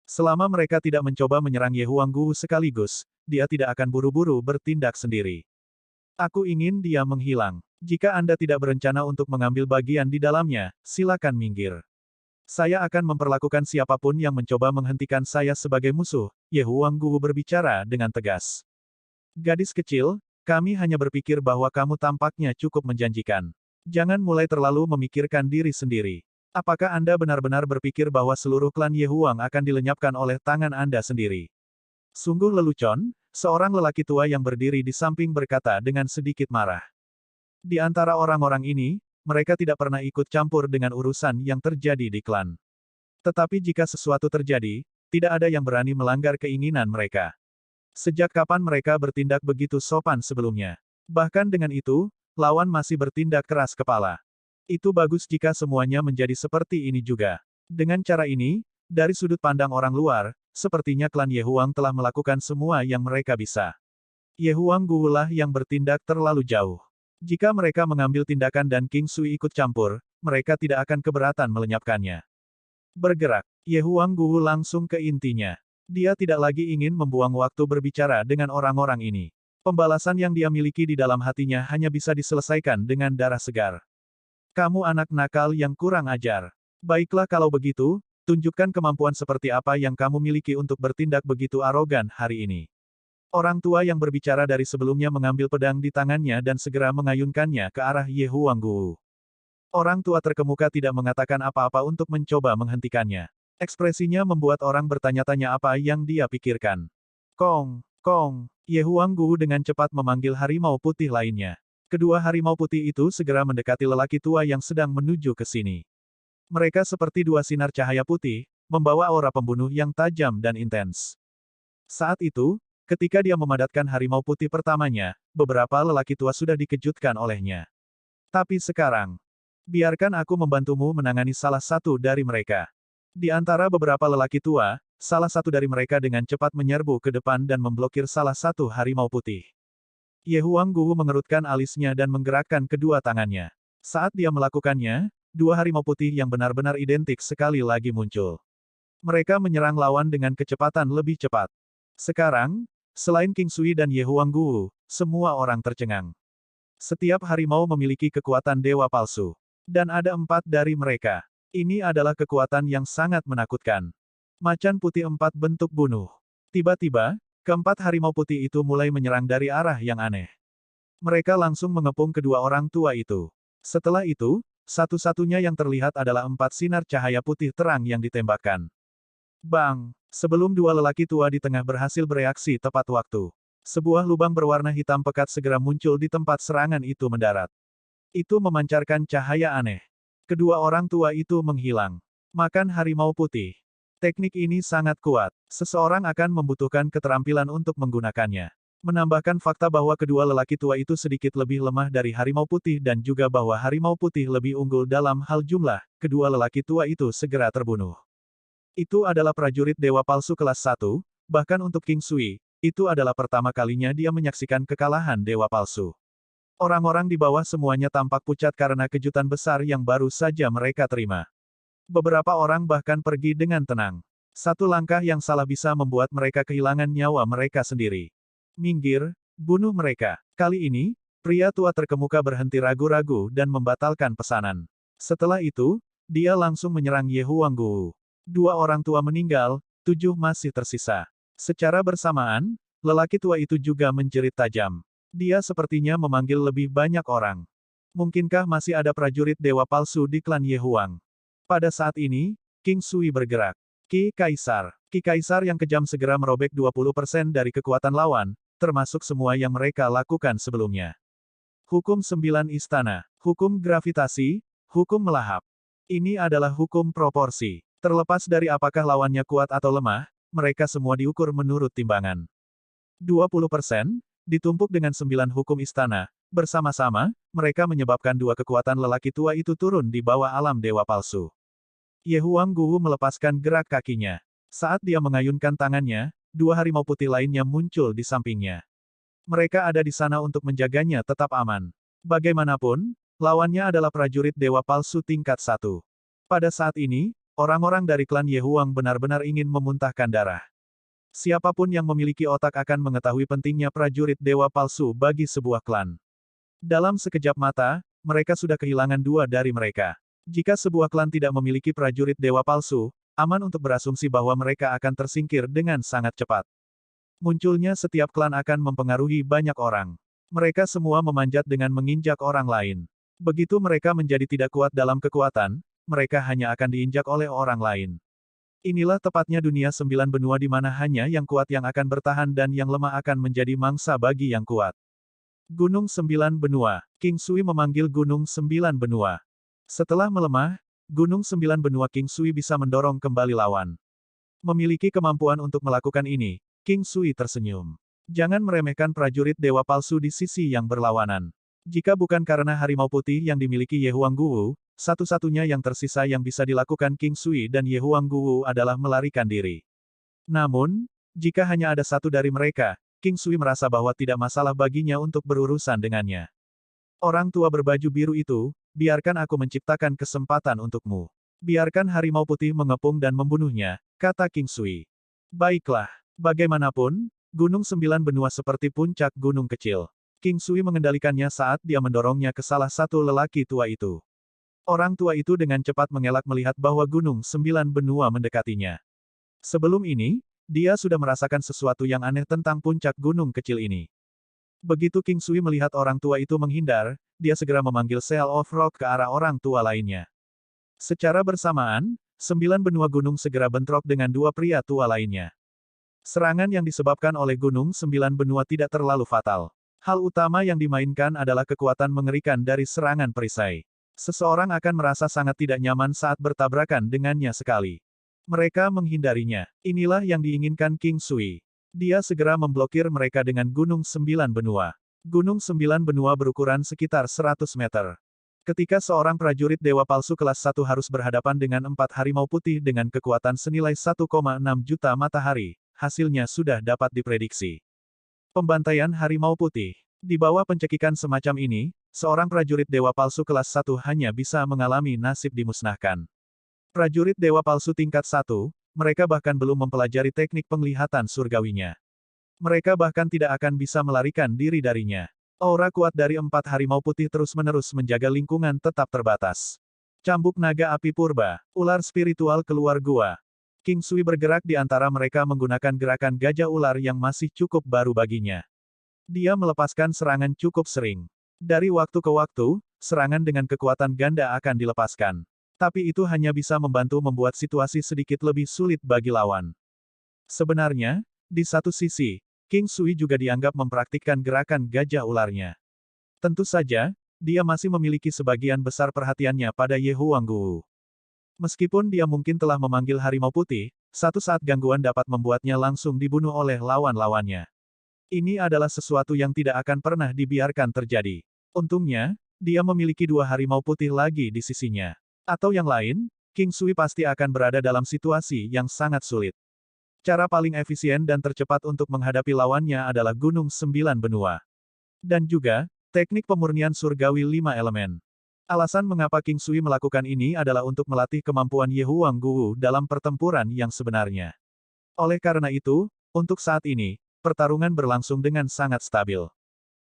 Selama mereka tidak mencoba menyerang Ye Huangguo sekaligus, dia tidak akan buru-buru bertindak sendiri. Aku ingin dia menghilang. Jika Anda tidak berencana untuk mengambil bagian di dalamnya, silakan minggir. Saya akan memperlakukan siapapun yang mencoba menghentikan saya sebagai musuh, Ye Huangguo berbicara dengan tegas. Gadis kecil, kami hanya berpikir bahwa kamu tampaknya cukup menjanjikan. Jangan mulai terlalu memikirkan diri sendiri. Apakah Anda benar-benar berpikir bahwa seluruh klan Ye Huang akan dilenyapkan oleh tangan Anda sendiri? Sungguh lelucon, seorang lelaki tua yang berdiri di samping berkata dengan sedikit marah. Di antara orang-orang ini, mereka tidak pernah ikut campur dengan urusan yang terjadi di klan. Tetapi jika sesuatu terjadi, tidak ada yang berani melanggar keinginan mereka. Sejak kapan mereka bertindak begitu sopan sebelumnya? Bahkan dengan itu, lawan masih bertindak keras kepala. Itu bagus jika semuanya menjadi seperti ini juga. Dengan cara ini, dari sudut pandang orang luar, sepertinya klan Ye Huang telah melakukan semua yang mereka bisa. Ye Huang Guwu lah yang bertindak terlalu jauh. Jika mereka mengambil tindakan dan King Sui ikut campur, mereka tidak akan keberatan melenyapkannya. Bergerak, Ye Huang Guwu langsung ke intinya. Dia tidak lagi ingin membuang waktu berbicara dengan orang-orang ini. Pembalasan yang dia miliki di dalam hatinya hanya bisa diselesaikan dengan darah segar. Kamu anak nakal yang kurang ajar. Baiklah kalau begitu, tunjukkan kemampuan seperti apa yang kamu miliki untuk bertindak begitu arogan hari ini. Orang tua yang berbicara dari sebelumnya mengambil pedang di tangannya dan segera mengayunkannya ke arah Ye Huang Guwu. Orang tua terkemuka tidak mengatakan apa-apa untuk mencoba menghentikannya. Ekspresinya membuat orang bertanya-tanya apa yang dia pikirkan. Kong, Kong, Ye Huang Guwu dengan cepat memanggil harimau putih lainnya. Kedua harimau putih itu segera mendekati lelaki tua yang sedang menuju ke sini. Mereka seperti dua sinar cahaya putih, membawa aura pembunuh yang tajam dan intens. Saat itu, ketika dia memadatkan harimau putih pertamanya, beberapa lelaki tua sudah dikejutkan olehnya. Tapi sekarang, biarkan aku membantumu menangani salah satu dari mereka. Di antara beberapa lelaki tua, salah satu dari mereka dengan cepat menyerbu ke depan dan memblokir salah satu harimau putih. Ye Huang Guwu mengerutkan alisnya dan menggerakkan kedua tangannya. Saat dia melakukannya, dua harimau putih yang benar-benar identik sekali lagi muncul. Mereka menyerang lawan dengan kecepatan lebih cepat. Sekarang, selain King Sui dan Ye Huang Guwu, semua orang tercengang. Setiap harimau memiliki kekuatan dewa palsu. Dan ada 4 dari mereka. Ini adalah kekuatan yang sangat menakutkan. Macan putih 4 bentuk bunuh. Tiba-tiba, keempat harimau putih itu mulai menyerang dari arah yang aneh. Mereka langsung mengepung kedua orang tua itu. Setelah itu, satu-satunya yang terlihat adalah 4 sinar cahaya putih terang yang ditembakkan. Bang! Sebelum dua lelaki tua di tengah berhasil bereaksi tepat waktu. Sebuah lubang berwarna hitam pekat segera muncul di tempat serangan itu mendarat. Itu memancarkan cahaya aneh. Kedua orang tua itu menghilang. Makan harimau putih. Teknik ini sangat kuat. Seseorang akan membutuhkan keterampilan untuk menggunakannya. Menambahkan fakta bahwa kedua lelaki tua itu sedikit lebih lemah dari harimau putih dan juga bahwa harimau putih lebih unggul dalam hal jumlah, kedua lelaki tua itu segera terbunuh. Itu adalah prajurit dewa palsu kelas 1, bahkan untuk King Sui, itu adalah pertama kalinya dia menyaksikan kekalahan dewa palsu. Orang-orang di bawah semuanya tampak pucat karena kejutan besar yang baru saja mereka terima. Beberapa orang bahkan pergi dengan tenang. Satu langkah yang salah bisa membuat mereka kehilangan nyawa mereka sendiri. Minggir, bunuh mereka. Kali ini, pria tua terkemuka berhenti ragu-ragu dan membatalkan pesanan. Setelah itu, dia langsung menyerang Ye Huang Guwu. 2 orang tua meninggal, 7 masih tersisa. Secara bersamaan, lelaki tua itu juga menjerit tajam. Dia sepertinya memanggil lebih banyak orang. Mungkinkah masih ada prajurit dewa palsu di klan Ye Huang? Pada saat ini, King Sui bergerak. Ki Kaisar yang kejam segera merobek 20% dari kekuatan lawan, termasuk semua yang mereka lakukan sebelumnya. Hukum 9 istana, hukum gravitasi, hukum melahap. Ini adalah hukum proporsi. Terlepas dari apakah lawannya kuat atau lemah, mereka semua diukur menurut timbangan. 20%, ditumpuk dengan 9 hukum istana, bersama-sama, mereka menyebabkan 2 kekuatan lelaki tua itu turun di bawah alam dewa palsu. Ye Huang Guwu melepaskan gerak kakinya. Saat dia mengayunkan tangannya, 2 harimau putih lainnya muncul di sampingnya. Mereka ada di sana untuk menjaganya tetap aman. Bagaimanapun, lawannya adalah prajurit dewa palsu tingkat 1. Pada saat ini, orang-orang dari klan Ye Huang benar-benar ingin memuntahkan darah. Siapapun yang memiliki otak akan mengetahui pentingnya prajurit dewa palsu bagi sebuah klan. Dalam sekejap mata, mereka sudah kehilangan 2 dari mereka. Jika sebuah klan tidak memiliki prajurit dewa palsu, aman untuk berasumsi bahwa mereka akan tersingkir dengan sangat cepat. Munculnya setiap klan akan mempengaruhi banyak orang. Mereka semua memanjat dengan menginjak orang lain. Begitu mereka menjadi tidak kuat dalam kekuatan, mereka hanya akan diinjak oleh orang lain. Inilah tepatnya dunia 9 benua di mana hanya yang kuat yang akan bertahan dan yang lemah akan menjadi mangsa bagi yang kuat. Gunung 9 benua. King Sui memanggil Gunung 9 benua. Setelah melemah, Gunung 9 benua King Sui bisa mendorong kembali lawan. Memiliki kemampuan untuk melakukan ini, King Sui tersenyum. Jangan meremehkan prajurit dewa palsu di sisi yang berlawanan. Jika bukan karena harimau putih yang dimiliki Ye Huangguo, satu-satunya yang tersisa yang bisa dilakukan King Sui dan Ye Huangguo adalah melarikan diri. Namun, jika hanya ada satu dari mereka, King Sui merasa bahwa tidak masalah baginya untuk berurusan dengannya. Orang tua berbaju biru itu, biarkan aku menciptakan kesempatan untukmu. Biarkan harimau putih mengepung dan membunuhnya, kata King Sui. Baiklah, bagaimanapun, Gunung Sembilan Benua seperti puncak gunung kecil. King Sui mengendalikannya saat dia mendorongnya ke salah satu lelaki tua itu. Orang tua itu dengan cepat mengelak melihat bahwa Gunung Sembilan Benua mendekatinya. Sebelum ini, dia sudah merasakan sesuatu yang aneh tentang puncak gunung kecil ini. Begitu King Sui melihat orang tua itu menghindar, dia segera memanggil Seal of Rock ke arah orang tua lainnya. Secara bersamaan, 9 benua gunung segera bentrok dengan dua pria tua lainnya. Serangan yang disebabkan oleh Gunung 9 benua tidak terlalu fatal. Hal utama yang dimainkan adalah kekuatan mengerikan dari serangan perisai. Seseorang akan merasa sangat tidak nyaman saat bertabrakan dengannya sekali. Mereka menghindarinya. Inilah yang diinginkan King Sui. Dia segera memblokir mereka dengan Gunung 9 benua. Gunung 9 benua berukuran sekitar 100 meter. Ketika seorang prajurit dewa palsu kelas 1 harus berhadapan dengan 4 harimau putih dengan kekuatan senilai 1,6 juta matahari, hasilnya sudah dapat diprediksi. Pembantaian harimau putih. Di bawah pencekikan semacam ini, seorang prajurit dewa palsu kelas 1 hanya bisa mengalami nasib dimusnahkan. Prajurit dewa palsu tingkat 1, mereka bahkan belum mempelajari teknik penglihatan surgawinya. Mereka bahkan tidak akan bisa melarikan diri darinya. Aura kuat dari 4 harimau putih terus-menerus menjaga lingkungan tetap terbatas. Cambuk naga api purba, ular spiritual keluar gua. King Sui bergerak di antara mereka menggunakan gerakan gajah ular yang masih cukup baru baginya. Dia melepaskan serangan cukup sering. Dari waktu ke waktu, serangan dengan kekuatan ganda akan dilepaskan. Tapi itu hanya bisa membantu membuat situasi sedikit lebih sulit bagi lawan. Sebenarnya, di satu sisi, King Sui juga dianggap mempraktikkan gerakan gajah ularnya. Tentu saja, dia masih memiliki sebagian besar perhatiannya pada Ye Huangguo. Meskipun dia mungkin telah memanggil harimau putih, satu saat gangguan dapat membuatnya langsung dibunuh oleh lawan-lawannya. Ini adalah sesuatu yang tidak akan pernah dibiarkan terjadi. Untungnya, dia memiliki 2 harimau putih lagi di sisinya. Atau yang lain, King Sui pasti akan berada dalam situasi yang sangat sulit. Cara paling efisien dan tercepat untuk menghadapi lawannya adalah Gunung 9 benua. Dan juga, teknik pemurnian surgawi 5 elemen. Alasan mengapa King Sui melakukan ini adalah untuk melatih kemampuan Ye Huangguo dalam pertempuran yang sebenarnya. Oleh karena itu, untuk saat ini, pertarungan berlangsung dengan sangat stabil.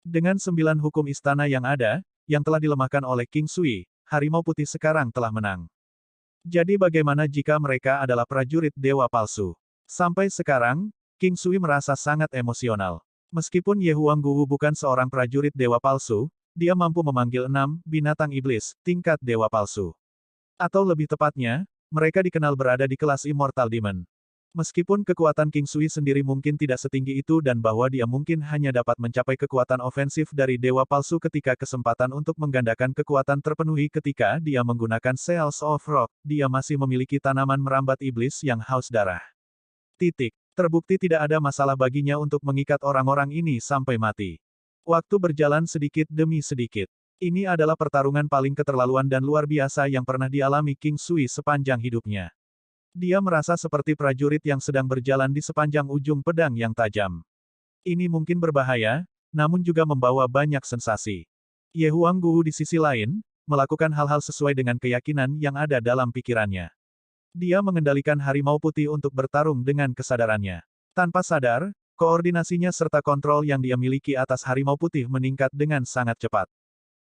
Dengan 9 hukum istana yang ada, yang telah dilemahkan oleh King Sui, harimau putih sekarang telah menang. Jadi bagaimana jika mereka adalah prajurit dewa palsu? Sampai sekarang, King Sui merasa sangat emosional. Meskipun Ye Huangguo bukan seorang prajurit dewa palsu, dia mampu memanggil 6 binatang iblis, tingkat dewa palsu. Atau lebih tepatnya, mereka dikenal berada di kelas Immortal Demon. Meskipun kekuatan King Sui sendiri mungkin tidak setinggi itu dan bahwa dia mungkin hanya dapat mencapai kekuatan ofensif dari dewa palsu ketika kesempatan untuk menggandakan kekuatan terpenuhi ketika dia menggunakan Seals of Rock, dia masih memiliki tanaman merambat iblis yang haus darah. Terbukti tidak ada masalah baginya untuk mengikat orang-orang ini sampai mati. Waktu berjalan sedikit demi sedikit. Ini adalah pertarungan paling keterlaluan dan luar biasa yang pernah dialami King Sui sepanjang hidupnya. Dia merasa seperti prajurit yang sedang berjalan di sepanjang ujung pedang yang tajam. Ini mungkin berbahaya, namun juga membawa banyak sensasi. Ye Huangguo di sisi lain, melakukan hal-hal sesuai dengan keyakinan yang ada dalam pikirannya. Dia mengendalikan harimau putih untuk bertarung dengan kesadarannya. Tanpa sadar, koordinasinya serta kontrol yang dia miliki atas harimau putih meningkat dengan sangat cepat.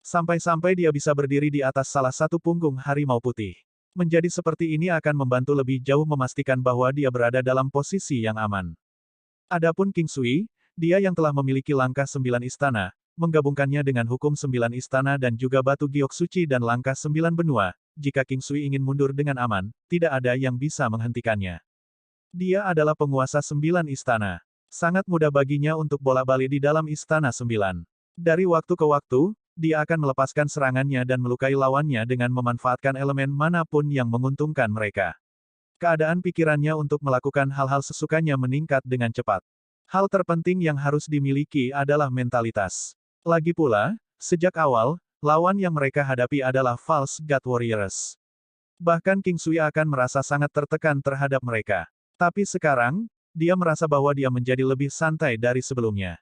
Sampai-sampai dia bisa berdiri di atas salah satu punggung harimau putih. Menjadi seperti ini akan membantu lebih jauh memastikan bahwa dia berada dalam posisi yang aman. Adapun King Sui, dia yang telah memiliki langkah 9 istana, menggabungkannya dengan hukum 9 istana dan juga batu giok suci dan langkah 9 benua, jika King Sui ingin mundur dengan aman, tidak ada yang bisa menghentikannya. Dia adalah penguasa 9 istana. Sangat mudah baginya untuk bolak-balik di dalam istana 9. Dari waktu ke waktu, dia akan melepaskan serangannya dan melukai lawannya dengan memanfaatkan elemen manapun yang menguntungkan mereka. Keadaan pikirannya untuk melakukan hal-hal sesukanya meningkat dengan cepat. Hal terpenting yang harus dimiliki adalah mentalitas. Lagi pula, sejak awal, lawan yang mereka hadapi adalah False God Warriors. Bahkan King Sui akan merasa sangat tertekan terhadap mereka. Tapi sekarang, dia merasa bahwa dia menjadi lebih santai dari sebelumnya.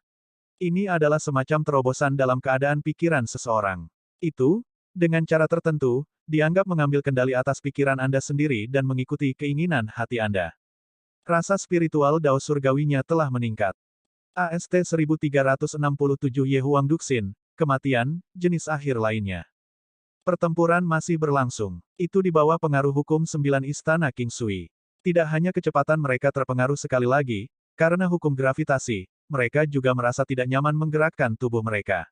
Ini adalah semacam terobosan dalam keadaan pikiran seseorang. Itu, dengan cara tertentu, dianggap mengambil kendali atas pikiran Anda sendiri dan mengikuti keinginan hati Anda. Rasa spiritual Dao surgawinya telah meningkat. AST 1367 Ye Huang Duxin, kematian, jenis akhir lainnya. Pertempuran masih berlangsung. Itu di bawah pengaruh hukum 9 istana King Sui. Tidak hanya kecepatan mereka terpengaruh sekali lagi, karena hukum gravitasi, mereka juga merasa tidak nyaman menggerakkan tubuh mereka.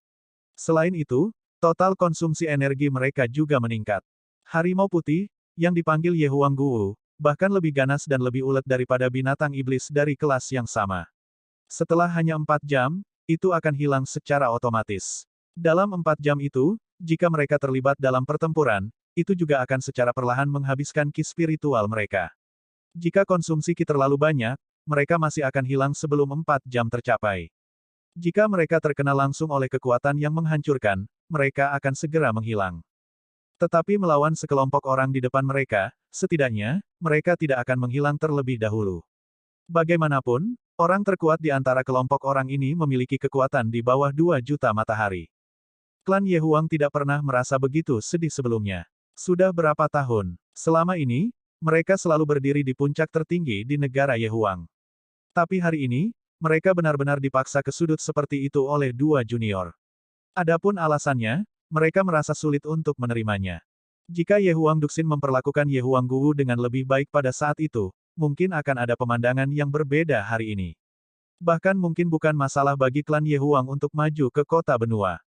Selain itu, total konsumsi energi mereka juga meningkat. Harimau putih, yang dipanggil Ye Huang Guwu, bahkan lebih ganas dan lebih ulet daripada binatang iblis dari kelas yang sama. Setelah hanya 4 jam, itu akan hilang secara otomatis. Dalam 4 jam itu, jika mereka terlibat dalam pertempuran, itu juga akan secara perlahan menghabiskan ki spiritual mereka. Jika konsumsi ki terlalu banyak, mereka masih akan hilang sebelum 4 jam tercapai. Jika mereka terkena langsung oleh kekuatan yang menghancurkan, mereka akan segera menghilang. Tetapi melawan sekelompok orang di depan mereka, setidaknya, mereka tidak akan menghilang terlebih dahulu. Bagaimanapun, orang terkuat di antara kelompok orang ini memiliki kekuatan di bawah 2 juta matahari. Klan Ye Huang tidak pernah merasa begitu sedih sebelumnya. Sudah berapa tahun? Selama ini, mereka selalu berdiri di puncak tertinggi di negara Ye Huang. Tapi hari ini, mereka benar-benar dipaksa ke sudut seperti itu oleh 2 junior. Adapun alasannya, mereka merasa sulit untuk menerimanya. Jika Ye Huang Duxin memperlakukan Ye Huang Guwu dengan lebih baik pada saat itu, mungkin akan ada pemandangan yang berbeda hari ini. Bahkan mungkin bukan masalah bagi klan Ye Huang untuk maju ke kota benua.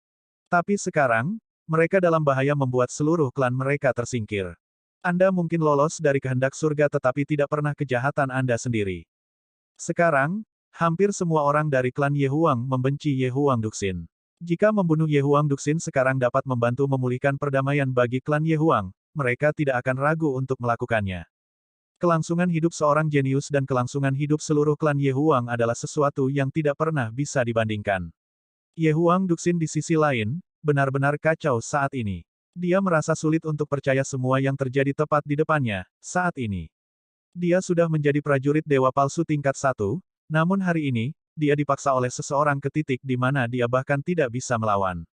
Tapi sekarang, mereka dalam bahaya membuat seluruh klan mereka tersingkir. Anda mungkin lolos dari kehendak surga tetapi tidak pernah kejahatan Anda sendiri. Sekarang, hampir semua orang dari klan Ye Huang membenci Ye Huang Duxin. Jika membunuh Ye Huang Duxin sekarang dapat membantu memulihkan perdamaian bagi klan Ye Huang, mereka tidak akan ragu untuk melakukannya. Kelangsungan hidup seorang jenius dan kelangsungan hidup seluruh klan Ye Huang adalah sesuatu yang tidak pernah bisa dibandingkan. Ye Huang Duxin di sisi lain, benar-benar kacau saat ini. Dia merasa sulit untuk percaya semua yang terjadi tepat di depannya, saat ini. Dia sudah menjadi prajurit dewa palsu tingkat 1, namun hari ini, dia dipaksa oleh seseorang ke titik di mana dia bahkan tidak bisa melawan.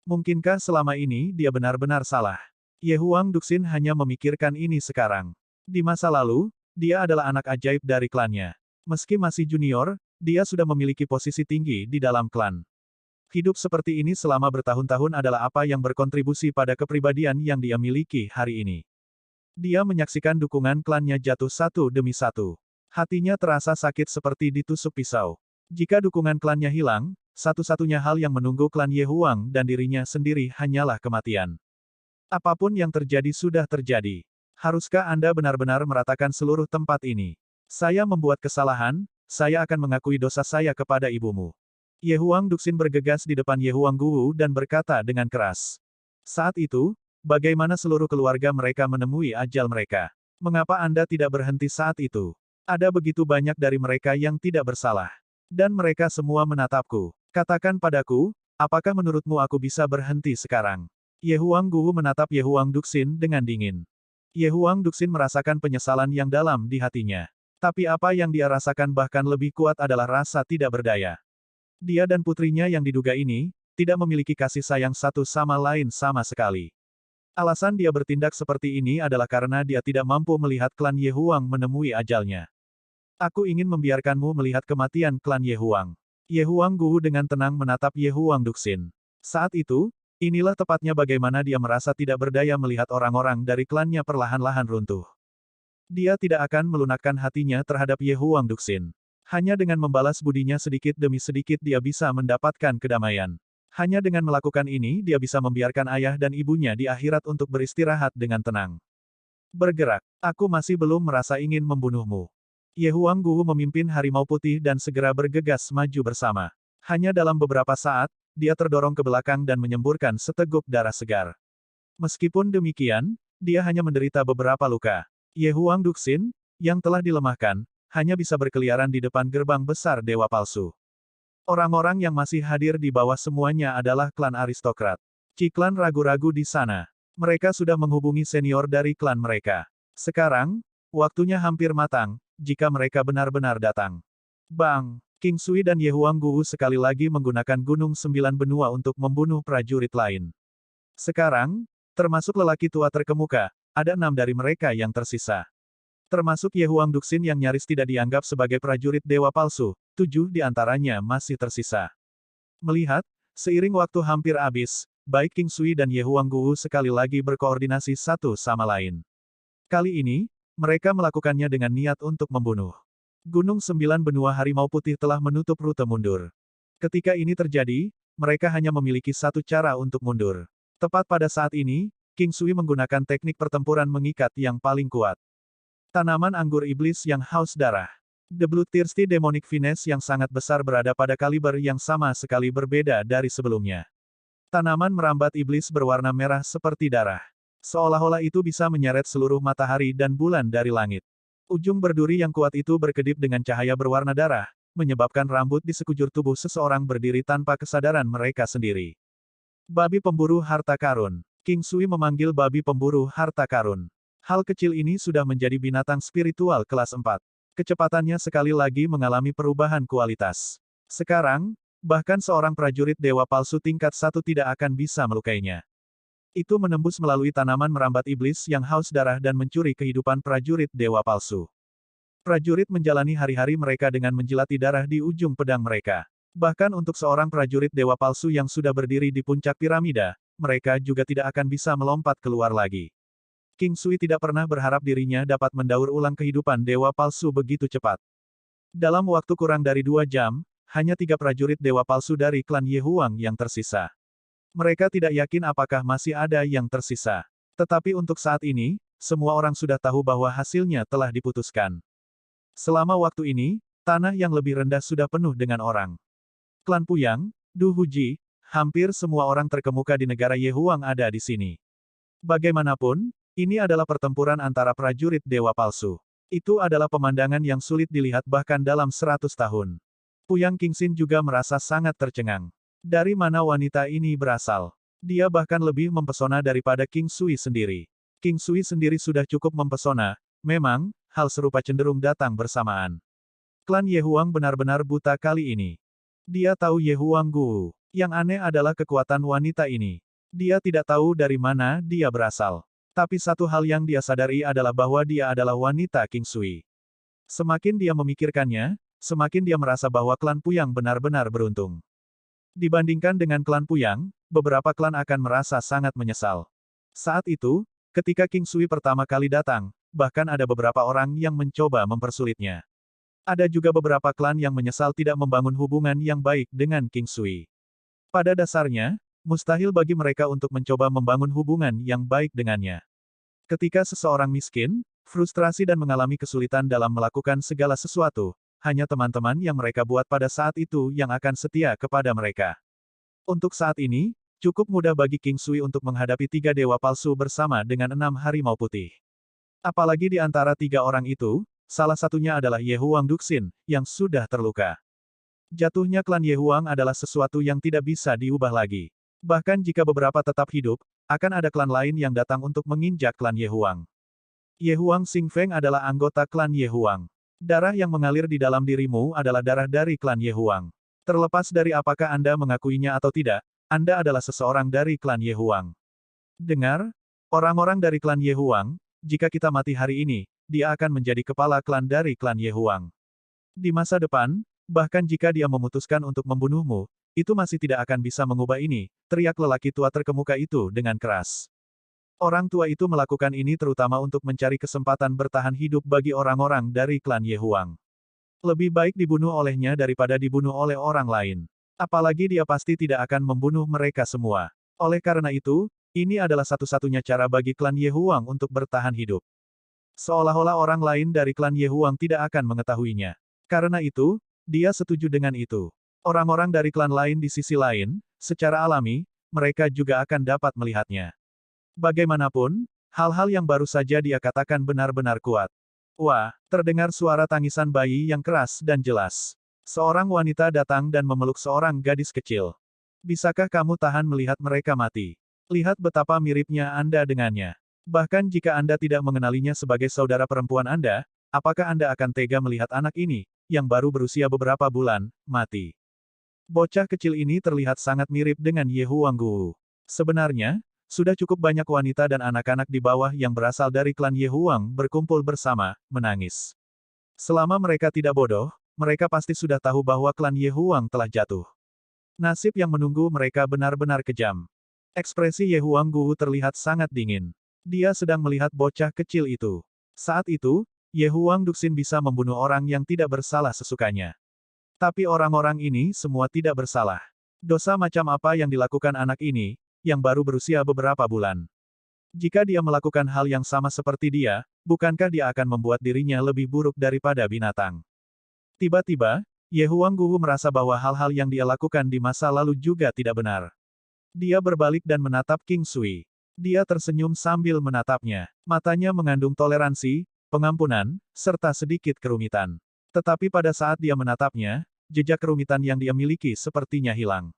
Mungkinkah selama ini dia benar-benar salah? Ye Huang Duxin hanya memikirkan ini sekarang. Di masa lalu, dia adalah anak ajaib dari klannya. Meski masih junior, dia sudah memiliki posisi tinggi di dalam klan. Hidup seperti ini selama bertahun-tahun adalah apa yang berkontribusi pada kepribadian yang dia miliki hari ini. Dia menyaksikan dukungan klannya jatuh satu demi satu. Hatinya terasa sakit seperti ditusuk pisau. Jika dukungan klannya hilang, satu-satunya hal yang menunggu klan Ye Huang dan dirinya sendiri hanyalah kematian. Apapun yang terjadi sudah terjadi. Haruskah Anda benar-benar meratakan seluruh tempat ini? Saya membuat kesalahan, saya akan mengakui dosa saya kepada ibumu. Ye Huang Duxin bergegas di depan Ye Huang Guwu dan berkata dengan keras. Saat itu, bagaimana seluruh keluarga mereka menemui ajal mereka? Mengapa Anda tidak berhenti saat itu? Ada begitu banyak dari mereka yang tidak bersalah. Dan mereka semua menatapku. Katakan padaku, apakah menurutmu aku bisa berhenti sekarang? Ye Huang Guwu menatap Ye Huang Duxin dengan dingin. Ye Huang Duxin merasakan penyesalan yang dalam di hatinya. Tapi apa yang dia rasakan bahkan lebih kuat adalah rasa tidak berdaya. Dia dan putrinya yang diduga ini, tidak memiliki kasih sayang satu sama lain sama sekali. Alasan dia bertindak seperti ini adalah karena dia tidak mampu melihat klan Ye Huang menemui ajalnya. Aku ingin membiarkanmu melihat kematian klan Ye Huang. Ye Huang Guwu dengan tenang menatap Ye Huang Duxin. Saat itu, inilah tepatnya bagaimana dia merasa tidak berdaya melihat orang-orang dari klannya perlahan-lahan runtuh. Dia tidak akan melunakkan hatinya terhadap Ye Huang Duxin. Hanya dengan membalas budinya sedikit demi sedikit dia bisa mendapatkan kedamaian. Hanya dengan melakukan ini dia bisa membiarkan ayah dan ibunya di akhirat untuk beristirahat dengan tenang. Bergerak. Aku masih belum merasa ingin membunuhmu. Ye Huang Guwu memimpin harimau putih dan segera bergegas maju bersama. Hanya dalam beberapa saat, dia terdorong ke belakang dan menyemburkan seteguk darah segar. Meskipun demikian, dia hanya menderita beberapa luka. Ye Huang Duxin, yang telah dilemahkan, hanya bisa berkeliaran di depan gerbang besar Dewa Palsu. Orang-orang yang masih hadir di bawah semuanya adalah klan aristokrat. Klan ragu-ragu di sana. Mereka sudah menghubungi senior dari klan mereka. Sekarang, waktunya hampir matang, jika mereka benar-benar datang. Bang! King Sui dan Ye Huang Guwu sekali lagi menggunakan Gunung Sembilan Benua untuk membunuh prajurit lain. Sekarang, termasuk lelaki tua terkemuka, ada 6 dari mereka yang tersisa. Termasuk Ye Huang Duxin yang nyaris tidak dianggap sebagai prajurit dewa palsu, 7 di antaranya masih tersisa. Melihat, seiring waktu hampir habis, baik King Sui dan Ye Huang Guwu sekali lagi berkoordinasi satu sama lain. Kali ini, mereka melakukannya dengan niat untuk membunuh. Gunung Sembilan Benua Harimau Putih telah menutup rute mundur. Ketika ini terjadi, mereka hanya memiliki satu cara untuk mundur. Tepat pada saat ini, King Sui menggunakan teknik pertempuran mengikat yang paling kuat. Tanaman anggur iblis yang haus darah. The Bloodthirsty Demonic Finesse yang sangat besar berada pada kaliber yang sama sekali berbeda dari sebelumnya. Tanaman merambat iblis berwarna merah seperti darah. Seolah-olah itu bisa menyeret seluruh matahari dan bulan dari langit. Ujung berduri yang kuat itu berkedip dengan cahaya berwarna darah, menyebabkan rambut di sekujur tubuh seseorang berdiri tanpa kesadaran mereka sendiri. Babi pemburu harta karun. King Sui memanggil babi pemburu harta karun. Hal kecil ini sudah menjadi binatang spiritual kelas 4. Kecepatannya sekali lagi mengalami perubahan kualitas. Sekarang, bahkan seorang prajurit dewa palsu tingkat 1 tidak akan bisa melukainya. Itu menembus melalui tanaman merambat iblis yang haus darah dan mencuri kehidupan prajurit dewa palsu. Prajurit menjalani hari-hari mereka dengan menjilati darah di ujung pedang mereka. Bahkan untuk seorang prajurit dewa palsu yang sudah berdiri di puncak piramida, mereka juga tidak akan bisa melompat keluar lagi. King Sui tidak pernah berharap dirinya dapat mendaur ulang kehidupan dewa palsu begitu cepat. Dalam waktu kurang dari 2 jam, hanya 3 prajurit dewa palsu dari klan Ye Huang yang tersisa. Mereka tidak yakin apakah masih ada yang tersisa. Tetapi untuk saat ini, semua orang sudah tahu bahwa hasilnya telah diputuskan. Selama waktu ini, tanah yang lebih rendah sudah penuh dengan orang. Klan Puyang, Du Huji, hampir semua orang terkemuka di negara Ye Huang ada di sini. Bagaimanapun, ini adalah pertempuran antara prajurit dewa palsu. Itu adalah pemandangan yang sulit dilihat bahkan dalam 100 tahun. Puyang Kingxin juga merasa sangat tercengang. Dari mana wanita ini berasal? Dia bahkan lebih mempesona daripada King Sui sendiri. King Sui sendiri sudah cukup mempesona, memang, hal serupa cenderung datang bersamaan. Klan Ye Huang benar-benar buta kali ini. Dia tahu Ye Huang Guwu. Yang aneh adalah kekuatan wanita ini. Dia tidak tahu dari mana dia berasal. Tapi satu hal yang dia sadari adalah bahwa dia adalah wanita King Sui. Semakin dia memikirkannya, semakin dia merasa bahwa klan Puyang benar-benar beruntung. Dibandingkan dengan klan Puyang, beberapa klan akan merasa sangat menyesal. Saat itu, ketika King Sui pertama kali datang, bahkan ada beberapa orang yang mencoba mempersulitnya. Ada juga beberapa klan yang menyesal tidak membangun hubungan yang baik dengan King Sui. Pada dasarnya, mustahil bagi mereka untuk mencoba membangun hubungan yang baik dengannya. Ketika seseorang miskin, frustrasi dan mengalami kesulitan dalam melakukan segala sesuatu, hanya teman-teman yang mereka buat pada saat itu yang akan setia kepada mereka. Untuk saat ini, cukup mudah bagi King Sui untuk menghadapi 3 dewa palsu bersama dengan 6 harimau putih. Apalagi di antara 3 orang itu, salah satunya adalah Ye Huang Duxin, yang sudah terluka. Jatuhnya klan Ye Huang adalah sesuatu yang tidak bisa diubah lagi. Bahkan jika beberapa tetap hidup, akan ada klan lain yang datang untuk menginjak klan Ye Huang. Ye Huang Xingfeng adalah anggota klan Ye Huang. Darah yang mengalir di dalam dirimu adalah darah dari klan Ye Huang. Terlepas dari apakah Anda mengakuinya atau tidak, Anda adalah seseorang dari klan Ye Huang. Dengar, orang-orang dari klan Ye Huang, jika kita mati hari ini, dia akan menjadi kepala klan dari klan Ye Huang. Di masa depan, bahkan jika dia memutuskan untuk membunuhmu, itu masih tidak akan bisa mengubah ini, teriak lelaki tua terkemuka itu dengan keras. Orang tua itu melakukan ini terutama untuk mencari kesempatan bertahan hidup bagi orang-orang dari klan Ye Huang. Lebih baik dibunuh olehnya daripada dibunuh oleh orang lain. Apalagi dia pasti tidak akan membunuh mereka semua. Oleh karena itu, ini adalah satu-satunya cara bagi klan Ye Huang untuk bertahan hidup. Seolah-olah orang lain dari klan Ye Huang tidak akan mengetahuinya. Karena itu, dia setuju dengan itu. Orang-orang dari klan lain di sisi lain, secara alami, mereka juga akan dapat melihatnya. Bagaimanapun, Hal-hal yang baru saja dia katakan benar-benar kuat. Wah, terdengar suara tangisan bayi yang keras dan jelas. Seorang wanita datang dan memeluk seorang gadis kecil. Bisakah kamu tahan melihat mereka mati? Lihat betapa miripnya Anda dengannya. Bahkan jika Anda tidak mengenalinya sebagai saudara perempuan Anda, apakah Anda akan tega melihat anak ini, yang baru berusia beberapa bulan, mati? Bocah kecil ini terlihat sangat mirip dengan Ye Huangguo. Sebenarnya, sudah cukup banyak wanita dan anak-anak di bawah yang berasal dari klan Ye Huang berkumpul bersama, menangis. Selama mereka tidak bodoh, mereka pasti sudah tahu bahwa klan Ye Huang telah jatuh. Nasib yang menunggu mereka benar-benar kejam. Ekspresi Ye Huangguo terlihat sangat dingin. Dia sedang melihat bocah kecil itu. Saat itu, Ye Huang Duxin bisa membunuh orang yang tidak bersalah sesukanya. Tapi orang-orang ini semua tidak bersalah. Dosa macam apa yang dilakukan anak ini, yang baru berusia beberapa bulan? Jika dia melakukan hal yang sama seperti dia, bukankah dia akan membuat dirinya lebih buruk daripada binatang? Tiba-tiba, Ye Huangguo merasa bahwa hal-hal yang dia lakukan di masa lalu juga tidak benar. Dia berbalik dan menatap King Sui. Dia tersenyum sambil menatapnya. Matanya mengandung toleransi, pengampunan, serta sedikit kerumitan. Tetapi pada saat dia menatapnya, jejak kerumitan yang dia miliki sepertinya hilang.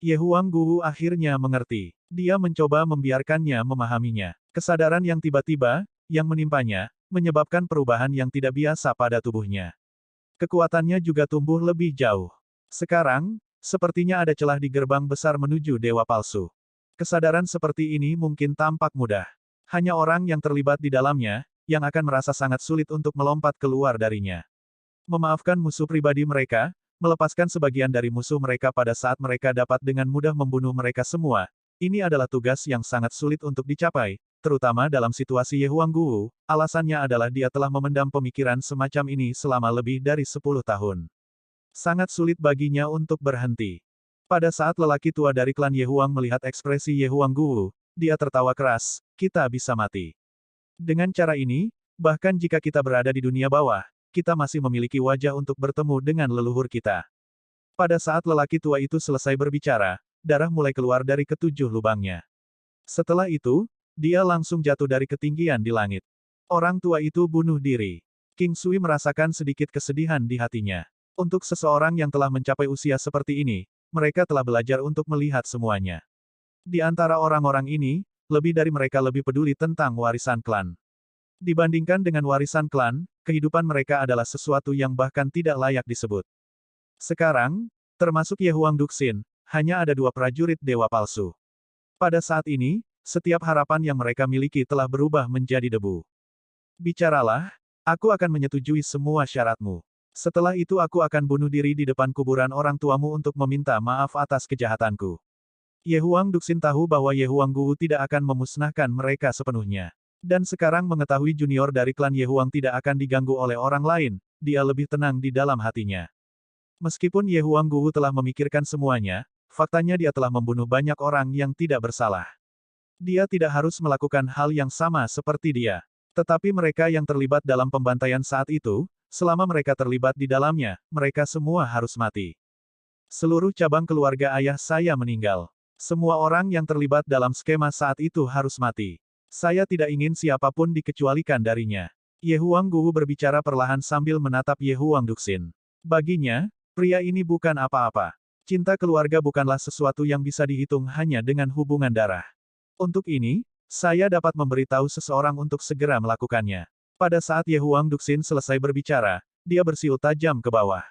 Ye Huangguo akhirnya mengerti. Dia mencoba membiarkannya memahaminya. Kesadaran yang tiba-tiba, yang menimpanya, menyebabkan perubahan yang tidak biasa pada tubuhnya. Kekuatannya juga tumbuh lebih jauh. Sekarang, sepertinya ada celah di gerbang besar menuju Dewa Palsu. Kesadaran seperti ini mungkin tampak mudah. Hanya orang yang terlibat di dalamnya, yang akan merasa sangat sulit untuk melompat keluar darinya. Memaafkan musuh pribadi mereka, melepaskan sebagian dari musuh mereka pada saat mereka dapat dengan mudah membunuh mereka semua, ini adalah tugas yang sangat sulit untuk dicapai, terutama dalam situasi Ye Huangguo. Alasannya adalah dia telah memendam pemikiran semacam ini selama lebih dari 10 tahun. Sangat sulit baginya untuk berhenti. Pada saat lelaki tua dari klan Ye Huang melihat ekspresi Ye Huangguo, dia tertawa keras, kita bisa mati. Dengan cara ini, bahkan jika kita berada di dunia bawah, kita masih memiliki wajah untuk bertemu dengan leluhur kita. Pada saat lelaki tua itu selesai berbicara, darah mulai keluar dari ketujuh lubangnya. Setelah itu, dia langsung jatuh dari ketinggian di langit. Orang tua itu bunuh diri. King Sui merasakan sedikit kesedihan di hatinya. Untuk seseorang yang telah mencapai usia seperti ini, mereka telah belajar untuk melihat semuanya. Di antara orang-orang ini, lebih dari mereka lebih peduli tentang warisan klan. Dibandingkan dengan warisan klan, kehidupan mereka adalah sesuatu yang bahkan tidak layak disebut. Sekarang, termasuk Ye Huang Duxin, hanya ada 2 prajurit Dewa Palsu. Pada saat ini, setiap harapan yang mereka miliki telah berubah menjadi debu. Bicaralah, aku akan menyetujui semua syaratmu. Setelah itu aku akan bunuh diri di depan kuburan orang tuamu untuk meminta maaf atas kejahatanku. Ye Huang Duxin tahu bahwa Ye Huangguo tidak akan memusnahkan mereka sepenuhnya. Dan sekarang mengetahui junior dari klan Ye Huang tidak akan diganggu oleh orang lain, dia lebih tenang di dalam hatinya. Meskipun Ye Huangguo telah memikirkan semuanya, faktanya dia telah membunuh banyak orang yang tidak bersalah. Dia tidak harus melakukan hal yang sama seperti dia. Tetapi mereka yang terlibat dalam pembantaian saat itu, selama mereka terlibat di dalamnya, mereka semua harus mati. Seluruh cabang keluarga ayah saya meninggal. Semua orang yang terlibat dalam skema saat itu harus mati. Saya tidak ingin siapapun dikecualikan darinya. Ye Huangguo berbicara perlahan sambil menatap Ye Huang Duxin. Baginya, pria ini bukan apa-apa. Cinta keluarga bukanlah sesuatu yang bisa dihitung hanya dengan hubungan darah. Untuk ini, saya dapat memberitahu seseorang untuk segera melakukannya. Pada saat Ye Huang Duxin selesai berbicara, dia bersiul tajam ke bawah.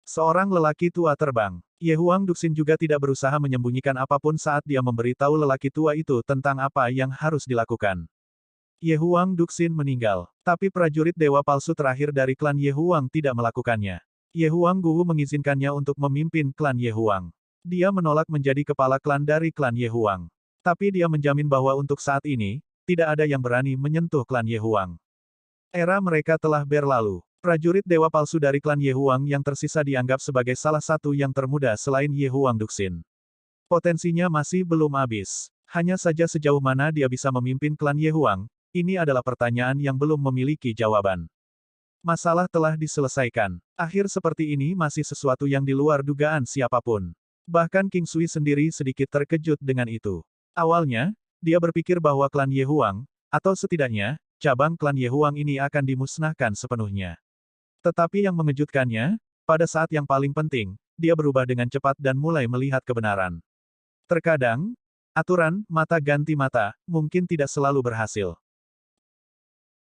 Seorang lelaki tua terbang. Ye Huang Duxin juga tidak berusaha menyembunyikan apapun saat dia memberitahu lelaki tua itu tentang apa yang harus dilakukan. Ye Huang Duxin meninggal, tapi prajurit dewa palsu terakhir dari klan Ye Huang tidak melakukannya. Ye Huangguo mengizinkannya untuk memimpin klan Ye Huang. Dia menolak menjadi kepala klan dari klan Ye Huang. Tapi dia menjamin bahwa untuk saat ini, tidak ada yang berani menyentuh klan Ye Huang. Era mereka telah berlalu. Prajurit dewa palsu dari klan Ye Huang yang tersisa dianggap sebagai salah satu yang termuda selain Ye Huang Duxin. Potensinya masih belum habis. Hanya saja sejauh mana dia bisa memimpin klan Ye Huang, ini adalah pertanyaan yang belum memiliki jawaban. Masalah telah diselesaikan. Akhir seperti ini masih sesuatu yang di luar dugaan siapapun. Bahkan King Sui sendiri sedikit terkejut dengan itu. Awalnya, dia berpikir bahwa klan Ye Huang, Atau setidaknya, cabang klan Ye Huang ini akan dimusnahkan sepenuhnya. Tetapi yang mengejutkannya, pada saat yang paling penting, dia berubah dengan cepat dan mulai melihat kebenaran. Terkadang, aturan, mata ganti mata, mungkin tidak selalu berhasil.